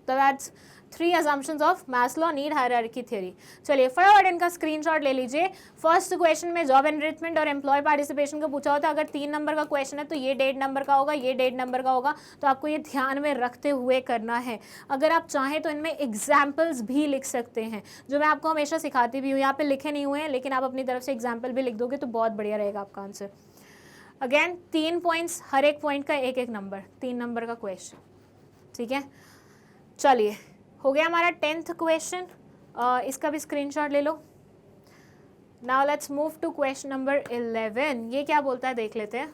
तो that's 3 assumptions of Maslow need hierarchy theory। चलिए फटाफट इनका स्क्रीनशॉट ले लीजिए। फर्स्ट क्वेश्चन में जॉब एनरिचमेंट और एम्प्लॉय पार्टिसिपेशन का पूछा होता है। अगर 3 नंबर का क्वेश्चन है तो ये 1.5 नंबर का होगा, ये 1.5 नंबर का होगा। तो आपको ये ध्यान में रखते हुए करना है। अगर आप चाहें तो इनमें एग्जाम्पल्स भी लिख सकते हैं, जो मैं आपको हमेशा सिखाती भी हूँ। यहाँ पे लिखे नहीं हुए हैं, लेकिन आप अपनी तरफ से एग्जाम्पल भी लिख दोगे तो बहुत बढ़िया रहेगा आपका आंसर। अगेन 3 पॉइंट्स, हर एक पॉइंट का 1-1 नंबर, 3 नंबर का क्वेश्चन। ठीक है, चलिए हो गया हमारा 10th क्वेश्चन। इसका भी स्क्रीनशॉट ले लो। Now let's move to question number 11। ये क्या बोलता है देख लेते हैं।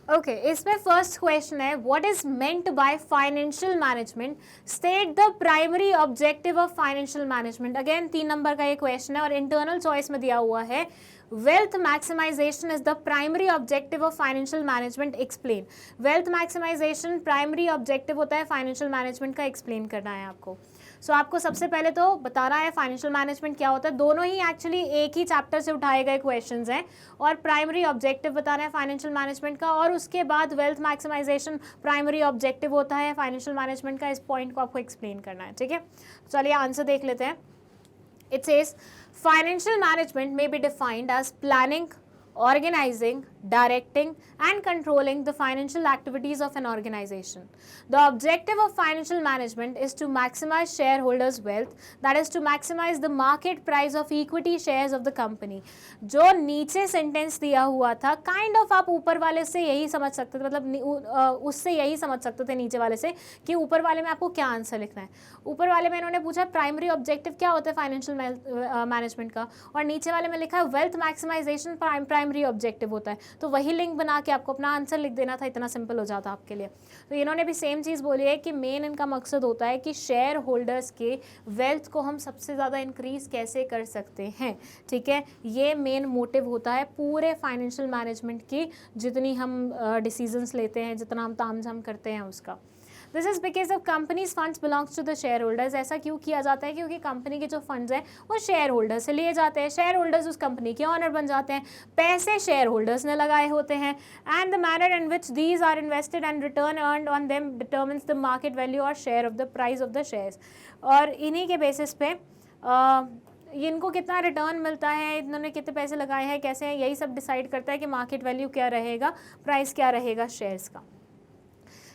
ओके, इसमें फर्स्ट क्वेश्चन है, what is meant by financial management, state the primary objective of financial management. Again 3 number का ये क्वेश्चन है और इंटरनल चॉइस में दिया हुआ है, wealth maximisation is the primary objective of financial management, explain. Wealth maximisation primary objective होता है फाइनेंशियल मैनेजमेंट का, एक्सप्लेन करना है आपको। सो आपको सबसे पहले तो बताना है फाइनेंशियल मैनेजमेंट क्या होता है। दोनों ही एक्चुअली एक ही चैप्टर से उठाए गए क्वेश्चंस हैं और प्राइमरी ऑब्जेक्टिव बताना है फाइनेंशियल मैनेजमेंट का, और उसके बाद वेल्थ मैक्सिमाइजेशन प्राइमरी ऑब्जेक्टिव होता है फाइनेंशियल मैनेजमेंट का। इस पॉइंट को आपको एक्सप्लेन करना है। ठीक है, चलिए आंसर देख लेते हैं। It says financial management may be defined as planning, organizing, directing and controlling the financial activities of an organization. The objective of financial management is to maximize shareholders' wealth, that is to maximize the market price of equity shares of the company. जो नीचे sentence दिया हुआ था, kind of आप ऊपर वाले से यही समझ सकते थे, मतलब उससे यही समझ सकते थे नीचे वाले से कि ऊपर वाले में आपको क्या आंसर लिखना है। ऊपर वाले में इन्होंने पूछा प्राइमरी ऑब्जेक्टिव क्या होता है फाइनेंशियल मैनेजमेंट का, और नीचे वाले में लिखा है wealth maximisation primary primary objective होता है। तो वही लिंक बना के आपको अपना आंसर लिख देना था, इतना सिंपल हो जाता आपके लिए। तो इन्होंने भी सेम चीज़ बोली है कि मेन इनका मकसद होता है कि शेयर होल्डर्स के वेल्थ को हम सबसे ज़्यादा इंक्रीज कैसे कर सकते हैं, ठीक है। ये मेन मोटिव होता है पूरे फाइनेंशियल मैनेजमेंट की, जितनी हम डिसीजंस लेते हैं, जितना हम तामझाम करते हैं उसका। This is because of companies funds belongs to the shareholders. ऐसा क्यों किया जाता है? क्योंकि कंपनी के जो फंड्स हैं वो शेयर होल्डर से लिए जाते हैं, शेयर होल्डर्स उस कंपनी के ऑनर बन जाते हैं, पैसे शेयर होल्डर्स ने लगाए होते हैं, and the manner in which these are invested and return earned on them determines the market value और share of the price of the shares. और इन्हीं के बेसिस पे इनको कितना रिटर्न मिलता है, इन्होंने कितने पैसे लगाए हैं, कैसे हैं, यही सब डिसाइड करता है कि मार्केट वैल्यू क्या रहेगा, प्राइस क्या रहेगा शेयर्स का।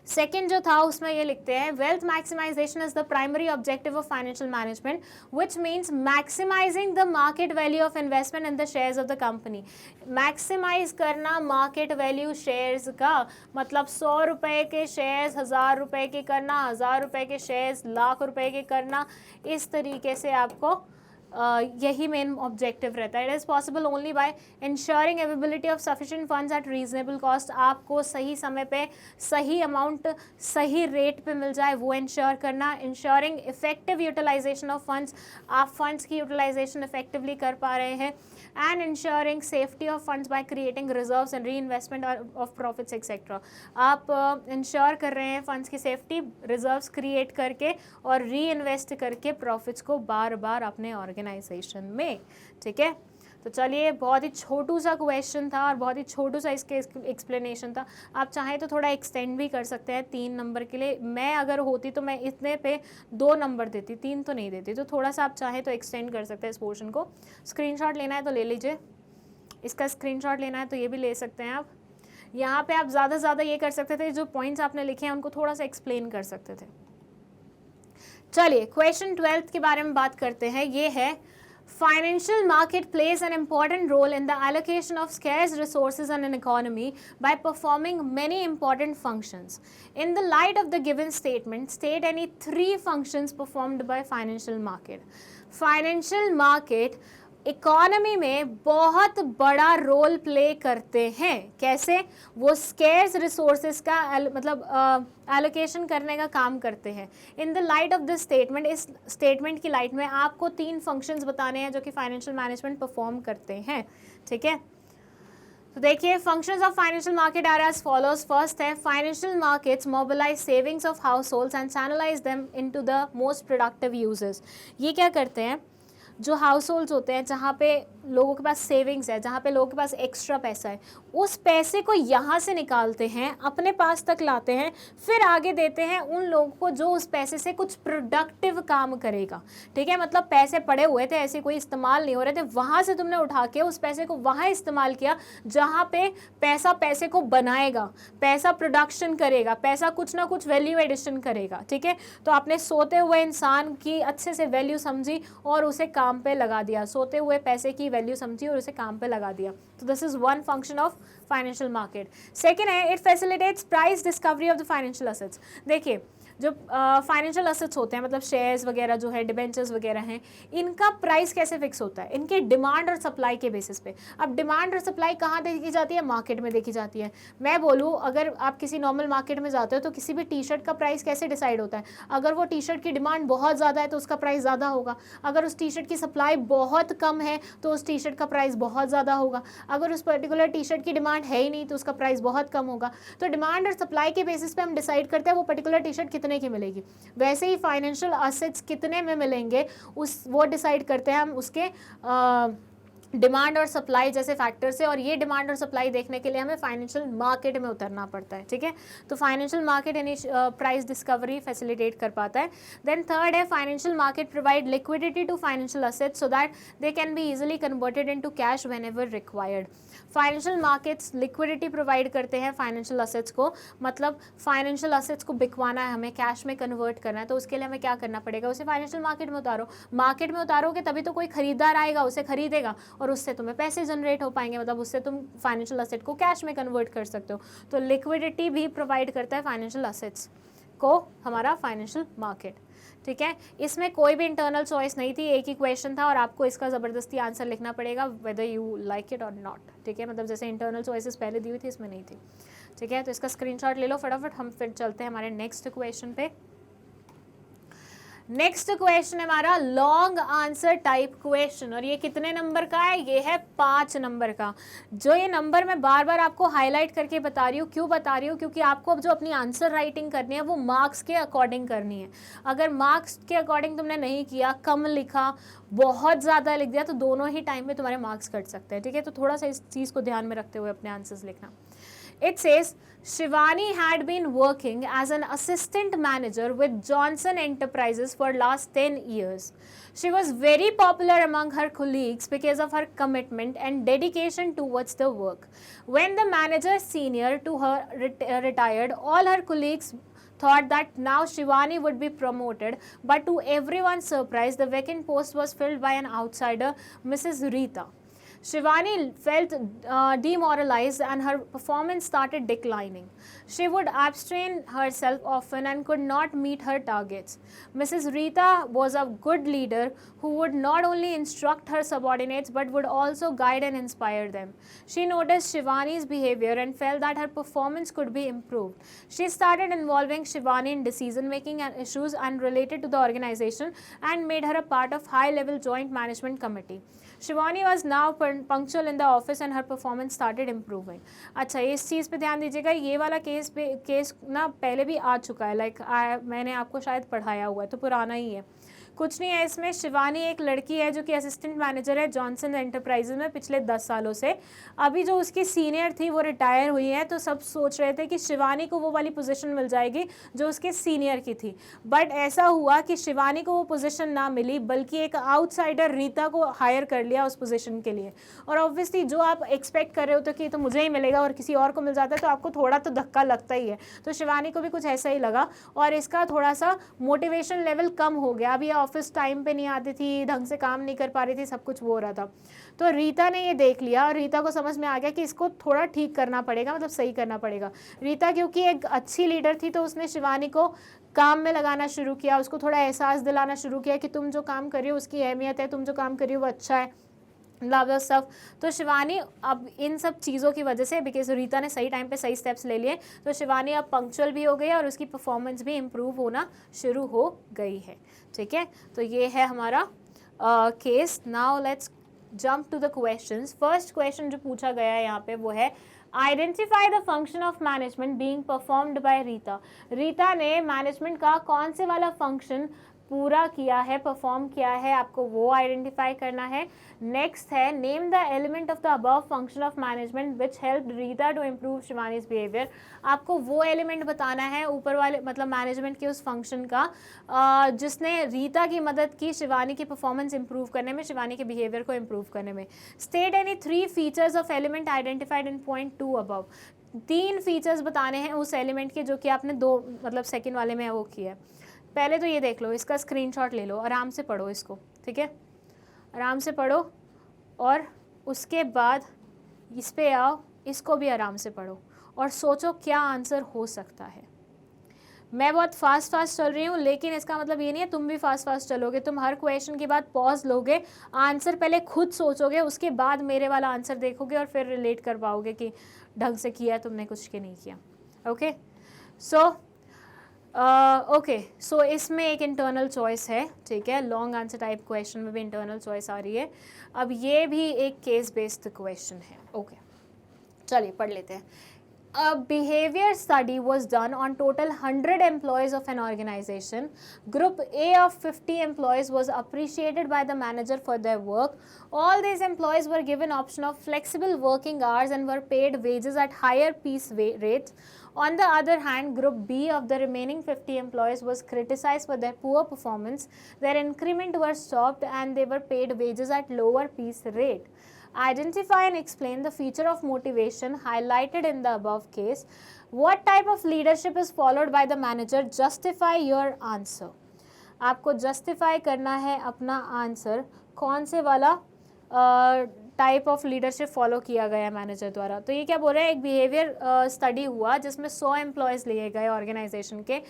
सेकेंड जो था उसमें ये लिखते हैं, wealth maximisation is the primary objective of financial management which means maximising the market value of investment in the shares of the company. Maximise करना मार्केट वैल्यू शेयर्स का, मतलब 100 रुपये के शेयर्स 1000 रुपये के करना, 1000 रुपये के शेयर्स लाख रुपये के करना, इस तरीके से आपको यही मेन ऑब्जेक्टिव रहता है। It is possible only by ensuring availability of sufficient funds eight reasonable cost. आपको सही समय पे सही अमाउंट सही रेट पे मिल जाए, वो इंश्योर करना। Ensuring effective utilisation of funds, आप फंड्स की यूटिलाइजेशन इफेक्टिवली कर पा रहे हैं। And ensuring safety of funds by creating reserves and reinvestment of profits etcetera. आप इंश्योर कर रहे हैं फंड्स की सेफ्टी, रिजर्व्स क्रिएट करके और री इन्वेस्ट करके प्रॉफिट्स को बार बार अपने ऑर्गेनाइजेशन में, ठीक है। तो चलिए, बहुत ही छोटू सा क्वेश्चन था और बहुत ही छोटू सा इसके एक्सप्लेनेशन था। आप चाहें तो थोड़ा एक्सटेंड भी कर सकते हैं 3 नंबर के लिए। मैं अगर होती तो मैं इतने पे 2 नंबर देती, 3 तो नहीं देती। तो थोड़ा सा आप चाहें तो एक्सटेंड कर सकते हैं इस पोर्शन को। स्क्रीनशॉट लेना है तो ले लीजिए, इसका स्क्रीनशॉट लेना है तो ये भी ले सकते हैं आप। यहाँ पे आप ज़्यादा से ज़्यादा ये कर सकते थे, जो पॉइंट्स आपने लिखे हैं उनको थोड़ा सा एक्सप्लेन कर सकते थे। चलिए, क्वेश्चन 12 के बारे में बात करते हैं। ये है, financial market plays an important role in the allocation of scarce resources in an economy by performing many important functions. In the light of the given statement, state any 3 functions performed by financial market. Financial market economy में बहुत बड़ा role play करते हैं। कैसे? वो scarce resources का मतलब allocation करने का काम करते हैं। In the light of this statement, इस स्टेटमेंट की लाइट में आपको 3 फंक्शंस बताने हैं जो कि फाइनेंशियल मैनेजमेंट परफॉर्म करते हैं, ठीक है। तो देखिए, functions of financial market are as follows. First है, financial markets mobilise savings of households and channelise them into the most productive uses. ये क्या करते हैं, जो हाउस होल्ड्स होते हैं, जहाँ पे लोगों के पास सेविंग्स है, जहाँ पे लोगों के पास एक्स्ट्रा पैसा है, उस पैसे को यहाँ से निकालते हैं, अपने पास तक लाते हैं, फिर आगे देते हैं उन लोगों को जो उस पैसे से कुछ प्रोडक्टिव काम करेगा, ठीक है। मतलब पैसे पड़े हुए थे, ऐसे कोई इस्तेमाल नहीं हो रहे थे, वहाँ से तुमने उठा के उस पैसे को वहाँ इस्तेमाल किया जहाँ पे पैसा पैसे को बनाएगा, पैसा प्रोडक्शन करेगा, पैसा कुछ ना कुछ वैल्यू एडिशन करेगा, ठीक है। तो आपने सोते हुए इंसान की अच्छे से वैल्यू समझी और उसे काम पे लगा दिया, सोते हुए पैसे की वैल्यू समझी और उसे काम पे लगा दिया। तो this is one function of financial market. Second है, it facilitates price discovery of the financial assets. देखिए, जो फाइनेंशियल असेट्स होते हैं, मतलब शेयर्स वगैरह जो है, डिबेंचर्स वगैरह हैं, इनका प्राइस कैसे फिक्स होता है? इनके डिमांड और सप्लाई के बेसिस पे। अब डिमांड और सप्लाई कहाँ देखी जाती है? मार्केट में देखी जाती है। मैं बोलूँ, अगर आप किसी नॉर्मल मार्केट में जाते हो तो किसी भी टी शर्ट का प्राइस कैसे डिसाइड होता है? अगर वो टी शर्ट की डिमांड बहुत ज़्यादा है तो उसका प्राइस ज़्यादा होगा। अगर उस टी शर्ट की सप्लाई बहुत कम है तो उस टी शर्ट का प्राइस बहुत ज़्यादा होगा। अगर उस पर्टिकुलर टी शर्ट की डिमांड है ही नहीं तो उसका प्राइस बहुत कम होगा। तो डिमांड और सप्लाई के बेसिस पे हम डिसाइड करते हैं वो पर्टिकुलर टी शर्ट कितने की मिलेगी। वैसे ही फाइनेंशियल असेट्स कितने में मिलेंगे वो डिसाइड करते हैं हम उसके डिमांड और सप्लाई जैसे फैक्टर से। और ये डिमांड और सप्लाई देखने के लिए हमें फाइनेंशियल मार्केट में उतरना पड़ता है, ठीक है। तो financial market price discovery facilitate कर पाता है। देन थर्ड है, financial market provide liquidity to financial assets so that they can be easily converted into cash whenever required. Financial markets liquidity provide करते हैं फाइनेंशियल असेट्स को, मतलब financial assets को बिकवाना है, हमें कैश में कन्वर्ट करना है, तो उसके लिए हमें क्या करना पड़ेगा? उसे फाइनेंशियल मार्केट में उतारो। मार्केट में उतारोगे तभी तो कोई खरीदार आएगा, उसे खरीदेगा और उससे तुम्हें पैसे जनरेट हो पाएंगे, मतलब उससे तुम फाइनेंशियल असेट को कैश में कन्वर्ट कर सकते हो। तो लिक्विडिटी भी प्रोवाइड करता है फाइनेंशियल असेट्स, को हमारा फाइनेंशियल मार्केट। ठीक है, इसमें कोई भी इंटरनल चॉइस नहीं थी, एक ही क्वेश्चन था और आपको इसका ज़बरदस्ती आंसर लिखना पड़ेगा वेदर यू लाइक इट और नॉट। ठीक है, मतलब जैसे इंटरनल चॉइसेस पहले दी हुई थी इसमें नहीं थी। ठीक है, तो इसका स्क्रीनशॉट ले लो फटाफट, हम फिर चलते हैं हमारे नेक्स्ट क्वेश्चन पे। नेक्स्ट क्वेश्चन है हमारा लॉन्ग आंसर टाइप क्वेश्चन, और ये कितने नंबर का है? ये है 5 नंबर का। जो ये नंबर मैं बार बार आपको हाईलाइट करके बता रही हूँ, क्यों बता रही हूँ? क्योंकि आपको अब जो अपनी आंसर राइटिंग करनी है वो मार्क्स के अकॉर्डिंग करनी है। अगर मार्क्स के अकॉर्डिंग तुमने नहीं किया, कम लिखा, बहुत ज़्यादा लिख दिया, तो दोनों ही टाइम में तुम्हारे मार्क्स कट सकते हैं। ठीक है, तो थोड़ा सा इस चीज़ को ध्यान में रखते हुए अपने आंसर्स लिखना। It says Shivani had been working as an assistant manager with Johnson Enterprises for last 10 years. She was very popular among her colleagues because of her commitment and dedication towards the work. When the manager senior to her retired, all her colleagues thought that now Shivani would be promoted, but to everyone's surprise, the vacant post was filled by an outsider, Mrs. Rita. Shivani felt demoralized and her performance started declining. She would abstain herself often and could not meet her targets. Mrs. Rita was a good leader who would not only instruct her subordinates but would also guide and inspire them. She noticed Shivani's behavior and felt that her performance could be improved. She started involving Shivani in decision making and issues and related to the organization and made her a part of high-level joint management committee. Shivani was now punctual in the office and her performance started improving. अच्छा, इस चीज़ पे ध्यान दीजिएगा, ये वाला case ना पहले भी आ चुका है, मैंने आपको शायद पढ़ाया हुआ है, तो पुराना ही है, कुछ नहीं है इसमें। शिवानी एक लड़की है जो कि असिस्टेंट मैनेजर है जॉनसन एंटरप्राइजेज में पिछले 10 सालों से। अभी जो उसकी सीनियर थी वो रिटायर हुई है, तो सब सोच रहे थे कि शिवानी को वो वाली पोजीशन मिल जाएगी जो उसके सीनियर की थी, बट ऐसा हुआ कि शिवानी को वो पोजीशन ना मिली, बल्कि एक आउटसाइडर रीता को हायर कर लिया उस पोजीशन के लिए। और ऑब्वियसली जो आप एक्सपेक्ट कर रहे हो तो कि तो मुझे ही मिलेगा और किसी और को मिल जाता है, तो आपको थोड़ा तो धक्का लगता ही है। तो शिवानी को भी कुछ ऐसा ही लगा और इसका थोड़ा सा मोटिवेशन लेवल कम हो गया। अभी ऑफिस टाइम पे नहीं आती थी, ढंग से काम नहीं कर पा रही थी, सब कुछ वो हो रहा था। तो रीता ने ये देख लिया और रीता को समझ में आ गया कि इसको थोड़ा ठीक करना पड़ेगा, मतलब सही करना पड़ेगा। रीता क्योंकि एक अच्छी लीडर थी, तो उसने शिवानी को काम में लगाना शुरू किया, उसको थोड़ा एहसास दिलाना शुरू किया कि तुम जो काम कर रही हो उसकी अहमियत है, तुम जो काम कर रही हो वो अच्छा है, ब्ला सब। तो शिवानी अब इन सब चीज़ों की वजह से, बिकॉज रीता ने सही टाइम पे सही स्टेप्स ले लिए, तो शिवानी अब पंक्चुअल भी हो गई और उसकी परफॉर्मेंस भी इम्प्रूव होना शुरू हो गई है। ठीक है, तो ये है हमारा case. Now let's jump to the questions. First question जो पूछा गया है यहाँ पे वो है identify the function of management being performed by Rita. Rita ने मैनेजमेंट का कौन से वाला फंक्शन पूरा किया है, परफॉर्म किया है, आपको वो आइडेंटिफाई करना है। नेक्स्ट है name the element of the above function of management which help Rita to improve Shivani's behaviour. आपको वो एलिमेंट बताना है ऊपर वाले, मतलब मैनेजमेंट के उस फंक्शन का जिसने रीता की मदद की शिवानी की परफॉर्मेंस इंप्रूव करने में, शिवानी के बिहेवियर को इम्प्रूव करने में। State any 3 features of element identified in point 2 above. 3 features बताने हैं उस एलिमेंट के जो कि आपने 2 मतलब सेकेंड वाले में वो किया है। पहले तो ये देख लो, इसका स्क्रीनशॉट ले लो, आराम से पढ़ो इसको, ठीक है, आराम से पढ़ो और उसके बाद इस पे आओ, इसको भी आराम से पढ़ो और सोचो क्या आंसर हो सकता है। मैं बहुत फास्ट चल रही हूँ, लेकिन इसका मतलब ये नहीं है तुम भी फास्ट चलोगे। तुम हर क्वेश्चन के बाद पॉज लोगे, आंसर पहले खुद सोचोगे, उसके बाद मेरे वाला आंसर देखोगे और फिर रिलेट कर पाओगे कि ढंग से किया तुमने कुछ के नहीं किया। ओके, सो इसमें एक इंटरनल चॉइस है, ठीक है, लॉन्ग आंसर टाइप क्वेश्चन में भी इंटरनल चॉइस आ रही है। अब ये भी एक केस बेस्ड क्वेश्चन है। ओके, चलिए पढ़ लेते हैं। A behavior study was done on total 100 employees of an organization. Group A of 50 employees was appreciated by the manager for their work. All these employees were given option of flexible working hours and were paid wages at higher piece rates. On the other hand, Group B of the remaining 50 employees was criticized for their poor performance. Their increment were stopped and they were paid wages at lower piece rate. Identify and explain the feature of motivation highlighted in the above case. What type of leadership is followed by the manager? Justify your answer. आपको justify करना है अपना answer, कौन से वाला type of leadership follow किया गया manager द्वारा। तो ये क्या बोल रहे हैं, एक बिहेवियर स्टडी हुआ जिसमें 100 एम्प्लॉयज़ लिए गए ऑर्गेनाइजेशन के।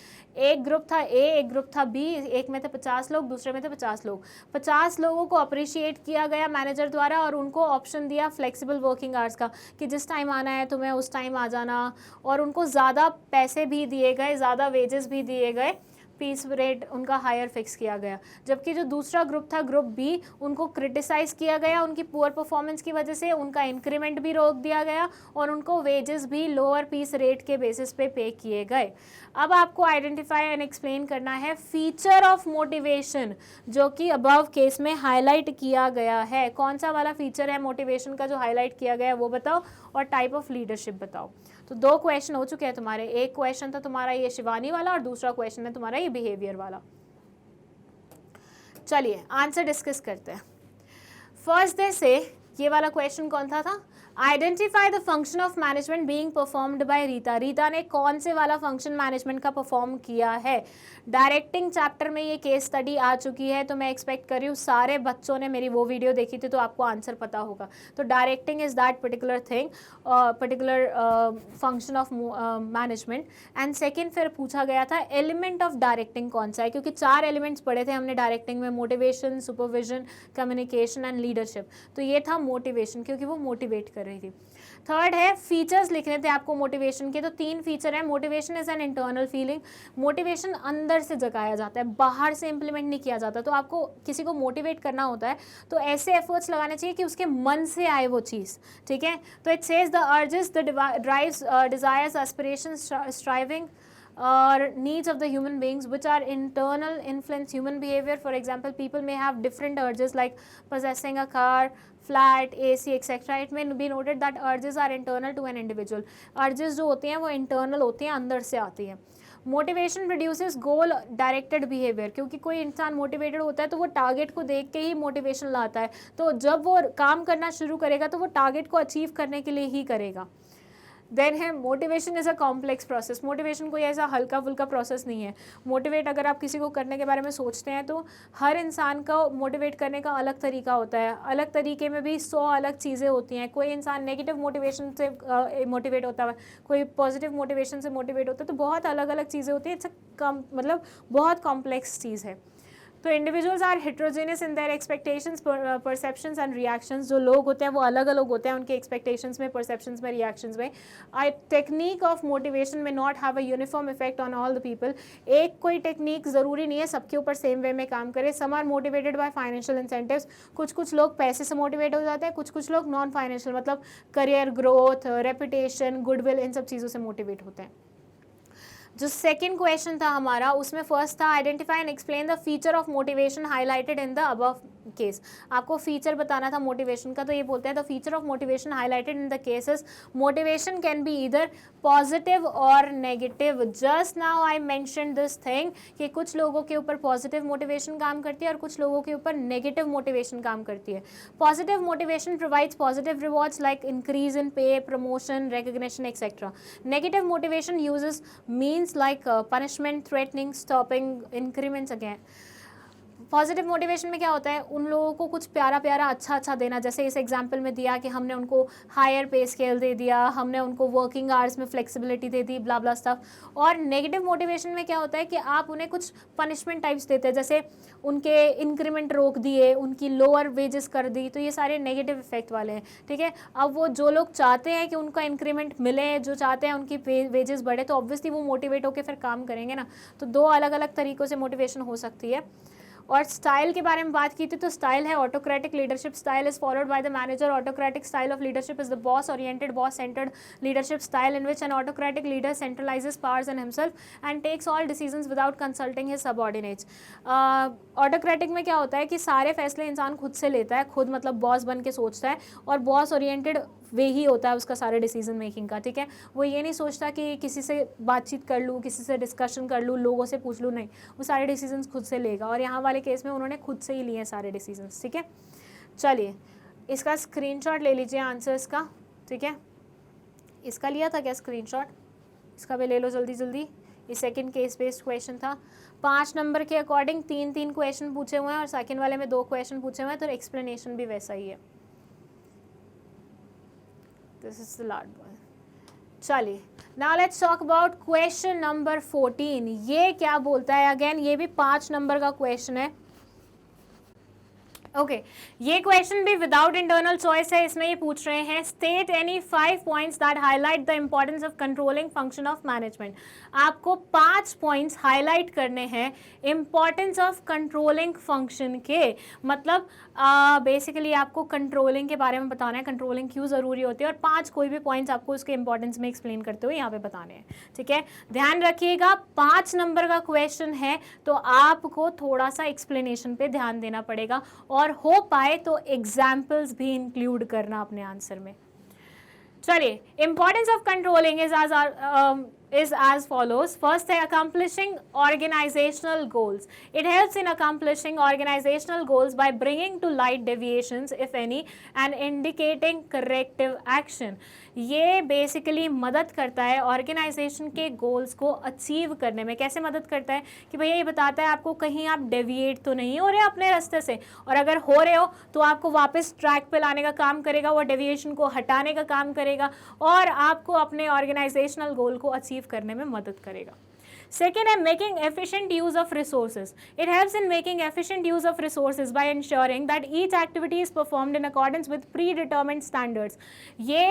एक ग्रुप था ए, एक ग्रुप था बी, एक में थे 50 लोग, दूसरे में थे 50 लोग। 50 लोगों को अप्रिशिएट किया गया मैनेजर द्वारा और उनको ऑप्शन दिया फ्लेक्सिबल वर्किंग आवर्स का कि जिस टाइम आना है तुम्हें उस टाइम आ जाना, और उनको ज़्यादा पैसे भी दिए गए, ज़्यादा वेजेस भी दिए गए, पीस रेट उनका हायर फिक्स किया गया। जबकि जो दूसरा ग्रुप था, ग्रुप बी, उनको क्रिटिसाइज़ किया गया उनकी पुअर परफॉर्मेंस की वजह से, उनका इंक्रीमेंट भी रोक दिया गया और उनको वेजेस भी लोअर पीस रेट के बेसिस पे किए गए। अब आपको आइडेंटिफाई एंड एक्सप्लेन करना है फीचर ऑफ मोटिवेशन जो कि अबव केस में हाईलाइट किया गया है। कौन सा वाला फीचर है मोटिवेशन का जो हाईलाइट किया गया है वो बताओ, और टाइप ऑफ लीडरशिप बताओ। तो 2 क्वेश्चन हो चुके हैं तुम्हारे। एक क्वेश्चन था तुम्हारा ये शिवानी वाला और दूसरा क्वेश्चन है तुम्हारा ये बिहेवियर वाला। चलिए आंसर डिस्कस करते हैं। फर्स्ट डे से ये वाला क्वेश्चन कौन था identify the function of management being performed by Rita. Rita ने कौन से वाला फंक्शन मैनेजमेंट का परफॉर्म किया है। डायरेक्टिंग चैप्टर में ये केस स्टडी आ चुकी है, तो मैं एक्सपेक्ट कर रही हूँ सारे बच्चों ने मेरी वो वीडियो देखी थी, तो आपको आंसर पता होगा। तो directing is that particular thing, particular function of management. And second फिर पूछा गया था एलिमेंट ऑफ डायरेक्टिंग कौन सा है, क्योंकि 4 एलिमेंट्स पढ़े थे हमने डायरेक्टिंग में, motivation, supervision, communication and leadership. तो ये था मोटिवेशन, क्योंकि वो मोटिवेट कर रही थी। थर्ड है फीचर्स लिखने थे आपको मोटिवेशन के, तो 3 फीचर है। Motivation is an internal feeling, motivation अंदर से जगाया जाता है, बाहर से इंप्लीमेंट नहीं किया जाता। तो आपको किसी को मोटिवेट करना होता है तो ऐसे एफर्ट्स लगाने चाहिए कि उसके मन से आए वो चीज़, ठीक है। तो it says the urges, the drives, desires, aspirations, striving or needs of the human beings which are internal influence human behavior. For example, people may have different urges like possessing a car, flat, AC, etc. It may be noted that urges are internal to an individual. Urges जो होती हैं वो internal होती हैं, अंदर से आती हैं। मोटिवेशन प्रोड्यूसेस गोल डायरेक्टेड बिहेवियर, क्योंकि कोई इंसान मोटिवेटेड होता है तो वो टारगेट को देख के ही मोटिवेशन लाता है। तो जब वो काम करना शुरू करेगा तो वो टारगेट को अचीव करने के लिए ही करेगा। देन है motivation is a complex process. Motivation कोई ऐसा हल्का फुल्का प्रोसेस नहीं है। मोटिवेट अगर आप किसी को करने के बारे में सोचते हैं तो हर इंसान का मोटिवेट करने का अलग तरीका होता है। अलग तरीके में भी 100 अलग चीज़ें होती हैं। कोई इंसान नेगेटिव मोटिवेशन से मोटिवेट होता है, कोई पॉजिटिव मोटिवेशन से मोटिवेट होता है, तो बहुत अलग अलग चीज़ें होती हैं। मतलब बहुत कॉम्प्लेक्स चीज़ है। तो individuals are heterogeneous in their expectations, perceptions and reactions. जो लोग होते हैं वो अलग अलग होते हैं उनके एक्सपेक्टेशंस में, परसेप्शंस में, रिएक्शंस में। टेक्निक ऑफ मोटिवेशन में not have a uniform effect on all the people. एक कोई टेक्निक ज़रूरी नहीं है सबके ऊपर सेम वे में काम करे। Some are motivated by financial incentives. कुछ लोग पैसे से मोटिवेट हो जाते हैं, कुछ लोग नॉन फाइनेंशियल, मतलब करियर ग्रोथ, रेपुटेशन, गुडविल, इन सब चीज़ों से मोटिवेट होते हैं। जो सेकंड क्वेश्चन था हमारा उसमें फर्स्ट था identify and explain the feature of motivation highlighted in the above case. आपको फीचर बताना था मोटिवेशन का, तो ये बोलते हैं the feature of motivation highlighted in the cases motivation can be either positive और negative. Just now I mention this thing कि कुछ लोगों के ऊपर पॉजिटिव मोटिवेशन काम करती है और कुछ लोगों के ऊपर नेगेटिव मोटिवेशन काम करती है। Positive motivation provides positive rewards like increase in pay, promotion, recognition etcetera. Negative motivation uses means like punishment, threatening, stopping, increments again. Positive motivation में क्या होता है, उन लोगों को कुछ प्यारा प्यारा अच्छा देना, जैसे इस एग्जाम्पल में दिया कि हमने उनको हायर पे स्केल दे दिया, हमने उनको वर्किंग आवर्स में फ्लेक्सिबिलिटी दे दी, ब्ला ब्ला स्टफ। और नेगेटिव मोटिवेशन में क्या होता है कि आप उन्हें कुछ पनिशमेंट टाइप्स देते हैं, जैसे उनके इंक्रीमेंट रोक दिए, उनकी लोअर वेजेस कर दी, तो ये सारे नेगेटिव इफेक्ट वाले हैं, ठीक है। अब वो जो लोग चाहते हैं कि उनका इंक्रीमेंट मिले, जो चाहते हैं उनकी वेजेस बढ़े, तो ऑब्वियसली वो मोटिवेट होकर फिर काम करेंगे ना। तो 2 अलग अलग तरीक़ों से मोटिवेशन हो सकती है। और स्टाइल के बारे में बात की थी, तो स्टाइल है autocratic leadership style is followed by the manager. Autocratic style of leadership is the boss oriented, boss centred leadership style in which an autocratic leader centralises powers in himself and takes all decisions without consulting his subordinates. Autocratic में क्या होता है कि सारे फैसले इंसान खुद से लेता है, खुद मतलब बॉस बन के सोचता है, और बॉस ओरिएंटेड वे ही होता है उसका सारे डिसीजन मेकिंग का, ठीक है। वो ये नहीं सोचता कि किसी से बातचीत कर लूँ, किसी से डिस्कशन कर लूँ, लोगों से पूछ लूँ, नहीं, वो सारे डिसीजंस खुद से लेगा। और यहाँ वाले केस में उन्होंने खुद से ही लिए हैं सारे डिसीजंस, ठीक है। चलिए इसका स्क्रीनशॉट ले लीजिए आंसर्स का, ठीक है। इसका लिया था क्या स्क्रीनशॉट, इसका भी ले लो जल्दी जल्दी। ये सेकंड केस बेस्ड क्वेश्चन था। 5 नंबर के अकॉर्डिंग 3 क्वेश्चन पूछे हुए हैं और सेकंड वाले में 2 क्वेश्चन पूछे हुए हैं, तो एक्सप्लेनेशन भी वैसा ही है। This is the large ball. चलिए, now let's talk about question number 14। ये क्या बोलता है? अगेन ये भी 5 नंबर का क्वेश्चन है। ओके ये क्वेश्चन भी विदाउट इंटरनल चॉइस है। इसमें ये पूछ रहे हैं state any 5 points that highlight the importance of controlling function of management. आपको 5 पॉइंट्स हाईलाइट करने हैं इंपॉर्टेंस ऑफ कंट्रोलिंग फंक्शन के। मतलब बेसिकली आपको कंट्रोलिंग के बारे में बताना है, कंट्रोलिंग क्यों ज़रूरी होती है, और 5 कोई भी पॉइंट्स आपको उसके इंपॉर्टेंस में एक्सप्लेन करते हुए यहाँ पे बताने हैं। ठीक है, ध्यान रखिएगा 5 नंबर का क्वेश्चन है तो आपको थोड़ा सा एक्सप्लेनेशन पे ध्यान देना पड़ेगा, और हो पाए तो एग्जाम्पल्स भी इंक्लूड करना अपने आंसर में। चलिए, importance of controlling is as follows. First है accomplishing organizational goals. It helps in accomplishing organizational goals by bringing to light deviations if any and indicating corrective action. ये बेसिकली मदद करता है ऑर्गेनाइजेशन के गोल्स को achieve करने में। कैसे मदद करता है कि भैया ये बताता है आपको कहीं आप डेविएट तो नहीं हो रहे अपने रास्ते से, और अगर हो रहे हो तो आपको वापस ट्रैक पे लाने का काम करेगा, वो डेविएशन को हटाने का काम करेगा, और आपको अपने ऑर्गेनाइजेशनल गोल को अचीव करने में मदद करेगा। Second है making efficient use of resources. It helps in making efficient use of resources by ensuring that each activity is performed in accordance with predetermined standards. ये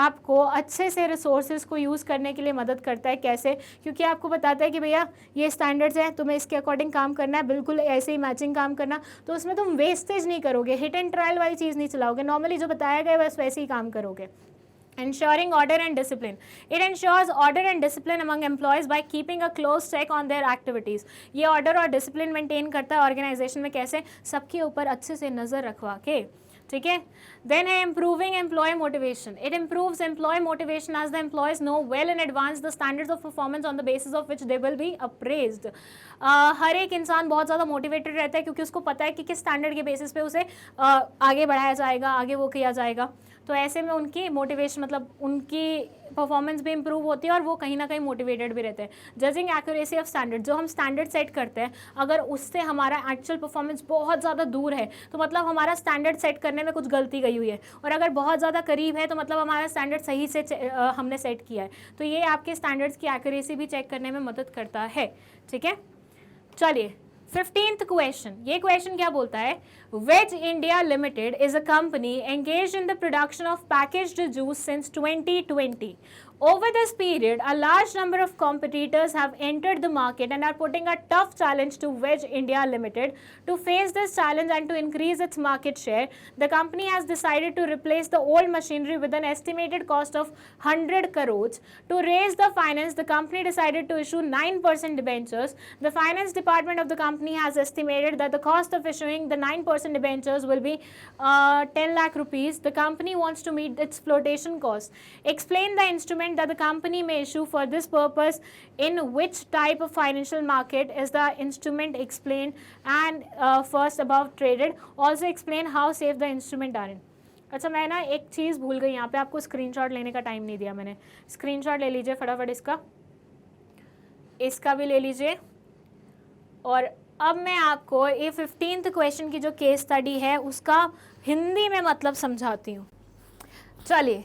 आपको अच्छे से resources को use करने के लिए मदद करता है। कैसे? क्योंकि आपको बताता है कि भैया ये standards हैं, तुम्हें इसके अकॉर्डिंग काम करना है, बिल्कुल ऐसे ही मैचिंग काम करना, तो उसमें तुम वेस्टेज नहीं करोगे, हिट एंड ट्रायल वाली चीज़ नहीं चलाओगे, नॉर्मली जो बताया गया बस वैसे ही काम करोगे। Ensuring order and discipline. It ensures order and discipline among employees by keeping a close check on their activities. ये order और discipline maintain करता है ऑर्गेनाइजेशन में। कैसे? सबके ऊपर अच्छे से नज़र रखवा के। ठीक है, देन है improving employee motivation. It improves employee motivation as the employees know well in advance the standards of performance on the basis of which they will be appraised. हर एक इंसान बहुत ज़्यादा मोटिवेटेड रहता है क्योंकि उसको पता है कि किस स्टैंडर्ड के बेसिस पे उसे आगे बढ़ाया जाएगा, आगे वो किया जाएगा। तो ऐसे में उनकी मोटिवेशन, मतलब उनकी परफॉर्मेंस भी इंप्रूव होती है और वो कहीं ना कहीं मोटिवेटेड भी रहते हैं। जजिंग एक्यूरेसी ऑफ स्टैंडर्ड, जो हम स्टैंडर्ड सेट करते हैं अगर उससे हमारा एक्चुअल परफॉर्मेंस बहुत ज़्यादा दूर है तो मतलब हमारा स्टैंडर्ड सेट करने में कुछ गलती गई हुई है, और अगर बहुत ज़्यादा करीब है तो मतलब हमारा स्टैंडर्ड सही से हमने सेट किया है। तो ये आपके स्टैंडर्ड्स की एक्यूरेसी भी चेक करने में मदद करता है। ठीक है, चलिए 15th क्वेश्चन। ये क्वेश्चन क्या बोलता है? Veg India Limited is a company engaged in the production of packaged juice since 2020. Over this period, a large number of competitors have entered the market and are putting a tough challenge to Veg India Limited. To face this challenge and to increase its market share, the company has decided to replace the old machinery with an estimated cost of 100 crores. To raise the finance, the company decided to issue 9% debentures. The finance department of the company has estimated that the cost of issuing the 9% debentures will be 10 lakh rupees. The company wants to meet its flotation cost. Explain the instrument that the company may issue for this purpose. In which type of financial market is the instrument explained, and first above traded. Also explain how safe the instrument are in. अच्छा, मैं ना एक चीज़ भूल गई यहाँ पे, आपको screenshot लेने का टाइम नहीं दिया मैंने। स्क्रीनशॉट ले लीजिए फटाफट, इसका भी ले लीजिए। और अब मैं आपको ये 15th क्वेश्चन की जो केस स्टडी है उसका हिंदी में मतलब समझाती हूँ। चलिए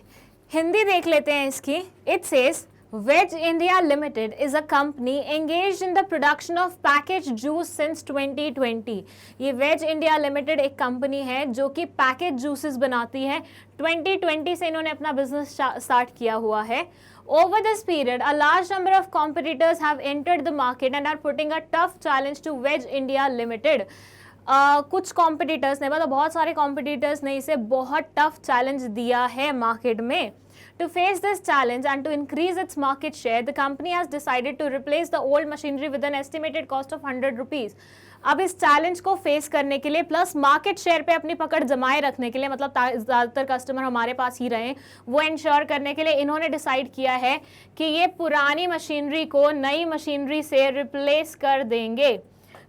हिंदी देख लेते हैं इसकी। It says Veg India Limited is a company engaged in the production of package juice since 2020। ये वेज इंडिया लिमिटेड एक कंपनी है जो कि पैकेज जूसेस बनाती है। 2020 से इन्होंने अपना बिजनेस स्टार्ट किया हुआ है। Over this period, a large number of competitors have entered the market and are putting a tough challenge to Veg India Limited. कुछ कॉम्पिटिटर्स ने, मतलब बहुत सारे कॉम्पिटिटर्स ने इसे बहुत टफ चैलेंज दिया है मार्केट में। To face this challenge and to increase its market share, the company has decided to replace the old machinery with an estimated cost of 100 rupees. अब इस चैलेंज को फेस करने के लिए प्लस मार्केट शेयर पे अपनी पकड़ जमाए रखने के लिए, मतलब ज़्यादातर कस्टमर हमारे पास ही रहें, वो इंश्योर करने के लिए इन्होंने डिसाइड किया है कि ये पुरानी मशीनरी को नई मशीनरी से रिप्लेस कर देंगे।